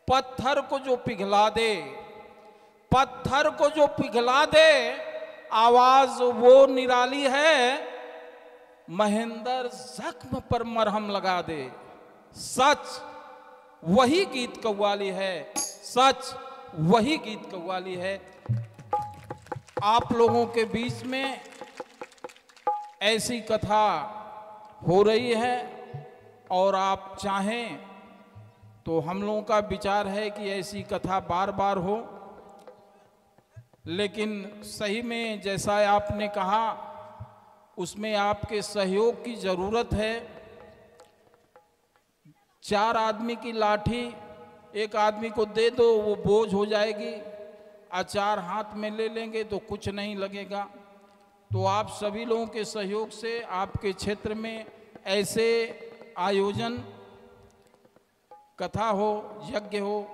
पत्थर को जो पिघला दे आवाज वो निराली है। महेंद्र जख्म पर मरहम लगा दे, सच वही गीत कव्वाली है, सच वही गीत कव्वाली है। आप लोगों के बीच में ऐसी कथा हो रही है और आप चाहें तो हम लोगों का विचार है कि ऐसी कथा बार बार हो। लेकिन सही में जैसा आपने कहा उसमें आपके सहयोग की जरूरत है। 4 आदमी की लाठी एक आदमी को दे दो वो बोझ हो जाएगी, और 4 हाथ में ले लेंगे तो कुछ नहीं लगेगा। तो आप सभी लोगों के सहयोग से आपके क्षेत्र में ऐसे आयोजन, कथा हो, यज्ञ हो,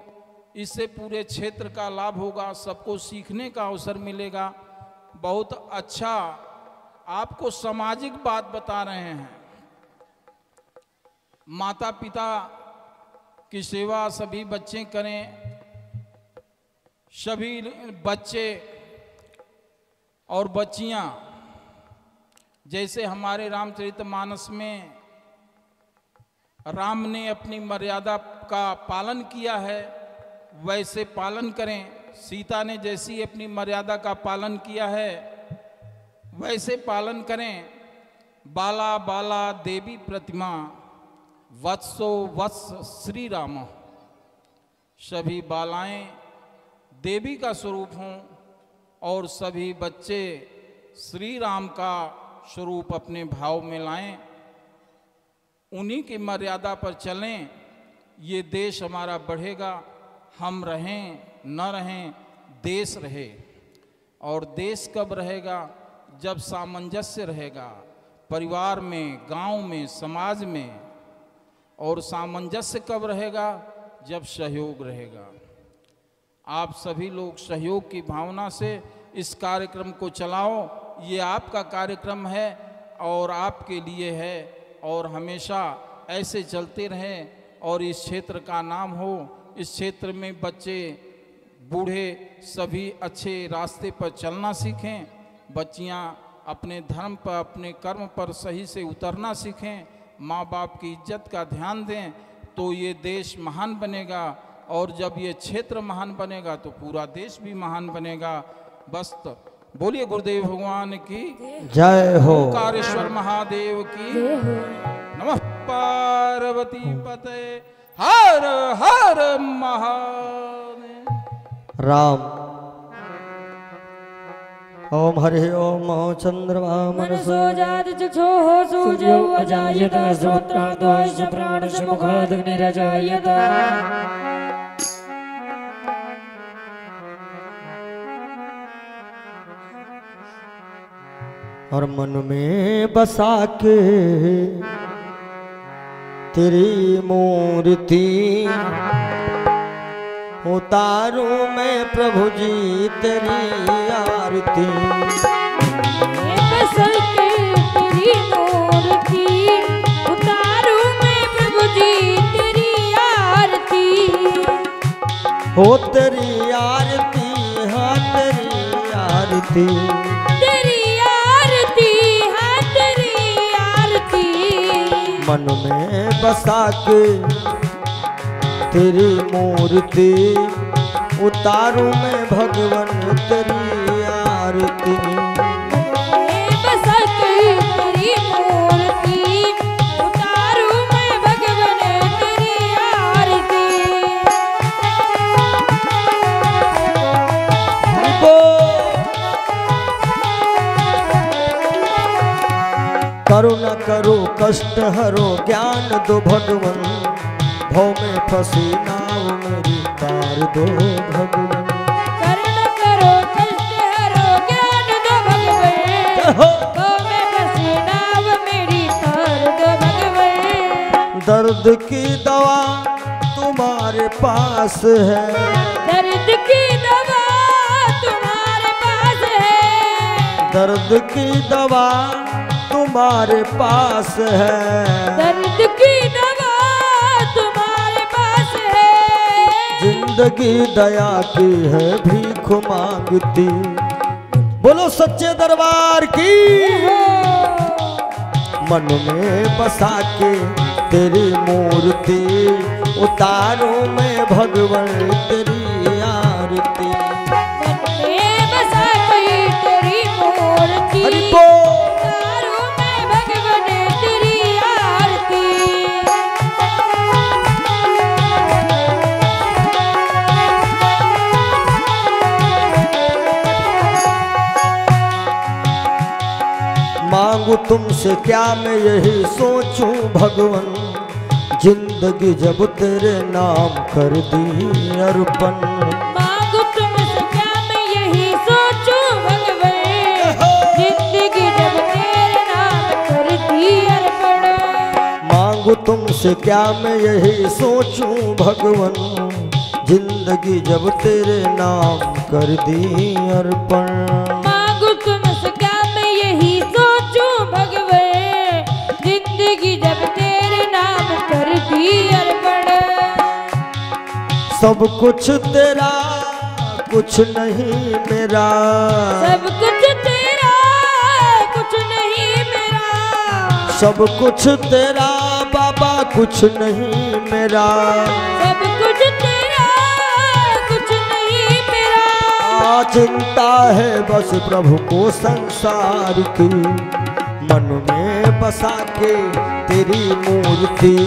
इससे पूरे क्षेत्र का लाभ होगा, सबको सीखने का अवसर मिलेगा। बहुत अच्छा आपको सामाजिक बात बता रहे हैं। माता पिता की सेवा सभी बच्चे करें, सभी बच्चे और बच्चियां जैसे हमारे रामचरितमानस में राम ने अपनी मर्यादा का पालन किया है वैसे पालन करें। सीता ने जैसी अपनी मर्यादा का पालन किया है वैसे पालन करें। बाला बाला देवी प्रतिमा वत्सो वत्स श्री राम। सभी बालाएं देवी का स्वरूप हों और सभी बच्चे श्री राम का स्वरूप अपने भाव में लाएं, उन्हीं की मर्यादा पर चलें। ये देश हमारा बढ़ेगा, हम रहें न रहें देश रहे। और देश कब रहेगा? जब सामंजस्य रहेगा परिवार में, गांव में, समाज में। और सामंजस्य कब रहेगा? जब सहयोग रहेगा। आप सभी लोग सहयोग की भावना से इस कार्यक्रम को चलाओ। ये आपका कार्यक्रम है और आपके लिए है और हमेशा ऐसे चलते रहें और इस क्षेत्र का नाम हो। इस क्षेत्र में बच्चे बूढ़े सभी अच्छे रास्ते पर चलना सीखें। बच्चियां अपने धर्म पर, अपने कर्म पर सही से उतरना सीखें। माँ बाप की इज्जत का ध्यान दें तो ये देश महान बनेगा। और जब ये क्षेत्र महान बनेगा तो पूरा देश भी महान बनेगा। बस तो बोलिए गुरुदेव भगवान की जय हो। ओंकारेश्वर महादेव की नमः। पार्वती पते हर हर महादेव। राम ओम हरि ओम चंद्रमा मनसो जात चक्षुः सूर्यो अजायत श्रोत्राद्वाश्च प्राणश्च मुखादग्निरजायत। और मन में बसा के तेरी मूर्ति उतारूं मैं प्रभु जी तेरी आरती। बस के तेरी मूर्ति उतारूं मैं प्रभु जी तेरी आरती। हो तेरी आरती, हाँ तेरी आरती, तेरी आरती, हाँ तेरी आरती। मन में बसा के तेरी मूर्ति उतारूं मैं भगवन तेरी आरती। बस तेरी मूर्ति उतारूं मैं भगवन तेरी आरती। करुणा करो कष्ट हरो ज्ञान दो भगवन। भव में फंसी नाव मेरी तार दो भगवन। करुणा करो कष्ट हरो ज्ञान दो भगवन। भव में दर्द की दवा तुम्हारे पास है, दर्द की दवा तुम्हारे पास है, दर्द की दवा तुम्हारे पास है, दर्द की दवा तुम्हारे पास है। जिंदगी दया की है भीख मांगती। बोलो सच्चे दरबार की। मन में बसा के तेरी मूर्ति उतारूं मैं भगवान तेरी आरती। मन में बसा के तेरी मूर्ति हरि बोल। उतारूं मैं भगवान तेरी आरती। मांगू तुमसे क्या मैं यही सोचूं भगवन, जिंदगी जब तेरे नाम कर दी अर्पण। मांगू तुमसे क्या मैं यही सोचूं भगवान, जिंदगी जब तेरे नाम कर दी अर्पण। मांगू तुमसे क्या मैं यही सोचूं भगवन, जिंदगी जब तेरे नाम कर दी अर्पण। मांगू तुमसे क्या मैं यही सोचूं भगवान, जिंदगी जब तेरे नाम कर दी अर्पण। सब कुछ तेरा कुछ नहीं मेरा, सब कुछ तेरा कुछ नहीं मेरा, सब कुछ तेरा बाबा कुछ नहीं मेरा। सब कुछ तेरा कुछ नहीं मेरा। चिंता है बस प्रभु को संसार की, मन में बसा के तेरी मूर्ति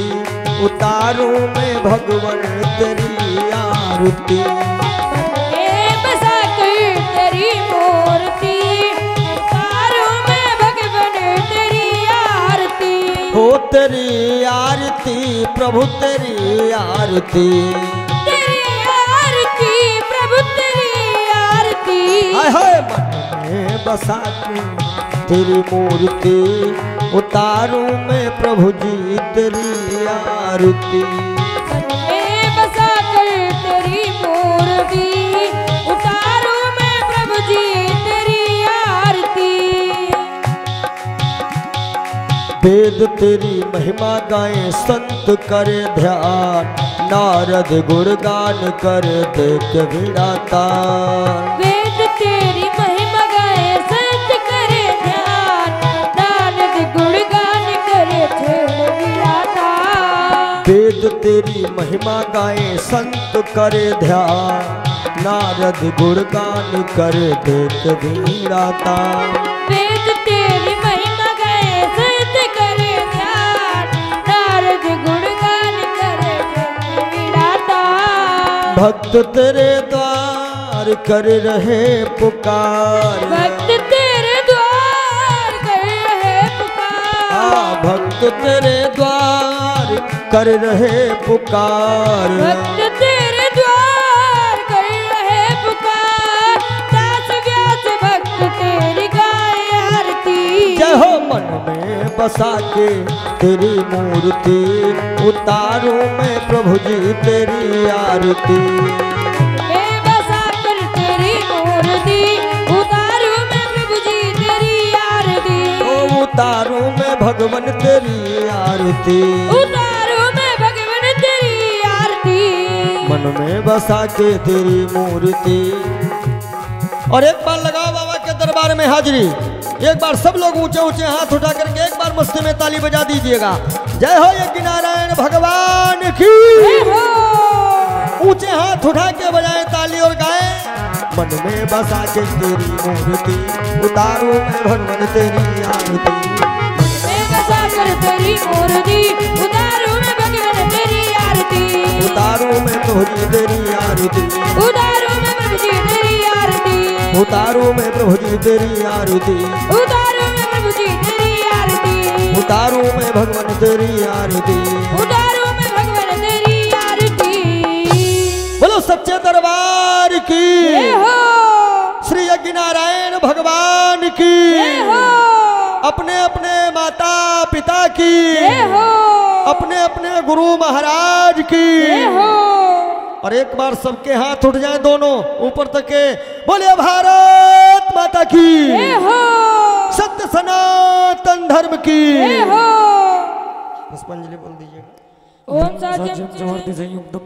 उतारूं मैं भगवान तेरी आरती। बसा कर तेरी मूर्ति उतारूं मैं भगवान तेरी आरती। हो तेरी आरती प्रभु तेरी आरती, तेरी आरती प्रभु तेरी आरती। हाय हाय। मन में बसा के तेरी मूर्ति उतारूं मैं प्रभु जी तेरी आरती। बसा कर तेरी मूर्ति उतारूं मैं प्रभु जी तेरी आरती। वेद तेरी महिमा गाए संत करे ध्यान, नारद गुणगान कर देख विड़ाता। वेद तेरी महिमा गाए संत करे ध्यान, नारद गुणगान करे छेड़ विड़ाता। वेद तेरी महिमा गाए संत करे ध्यान, नारद गुणगान कर देख विड़ाता। वेद तेरी महिमा गाए संत करे ध्यान, नारद गुणगान करे छेड़ विड़ाता। भक्त तेरे द्वार कर रहे पुकार, भक्त तेरे द्वार कर रहे पुकार। भक्त तेरे द्वार कर रहे पुकार। भक्त तेरे द्वार कर रहे पुकार। दास व्यास भक्त तेरी गाए आरती। जय हो। मन में बसा के तेरी मूर्ति उतारूं मैं प्रभु जी तेरी आरती। मैं बसा कर तेरी मूर्ति उतारूं मैं प्रभु जी तेरी आरती। ओ उतारूं मैं भगवान तेरी आरती। उतारूं मैं भगवान तेरी आरती। मन में बसा के तेरी मूर्ति। और एक बार लगाओ बाबा के दरबार में हाजिरी। एक बार सब लोग ऊंचे ऊंचे हाथ उठा करके एक बार मस्ती में ताली बजा दीजिएगा। जय हो यज्ञ नारायण भगवान की। जय हो। ऊंचे हाथ उठा के बजाएं ताली और गाएं। मन में बसा के तेरी मूर्ति उतारूं मैं भगवान तेरी आरती। मैं बसा कर तेरी मूर्ति उतारूं मैं भगवान तेरी आरती। उतारूं मैं प्रभु जी तेरी आरती। उतारूं मैं प्रभु जी तेरी आरती। उतारूं मैं प्रभु जी तेरी आरती। उतारूं मैं प्रभु जी तेरी आरती। उतारूं मैं भगवान तेरी आरती। उतारूं मैं भगवान तेरी आरती। बोलो सच्चे दरबार की। जय हो। श्री यज्ञ नारायण भगवान की। जय हो। अपने अपने माता पिता की, जय हो। अपने अपने गुरु महाराज की। जय हो। और एक बार सबके हाथ उठ जाएं दोनों ऊपर तक के, बोलिए भारत माता की, जय हो। सत्य सनातन धर्म की। जय हो। पुष्पांजलि बोल दीजिएगा। ओम साच्यम संयुक्त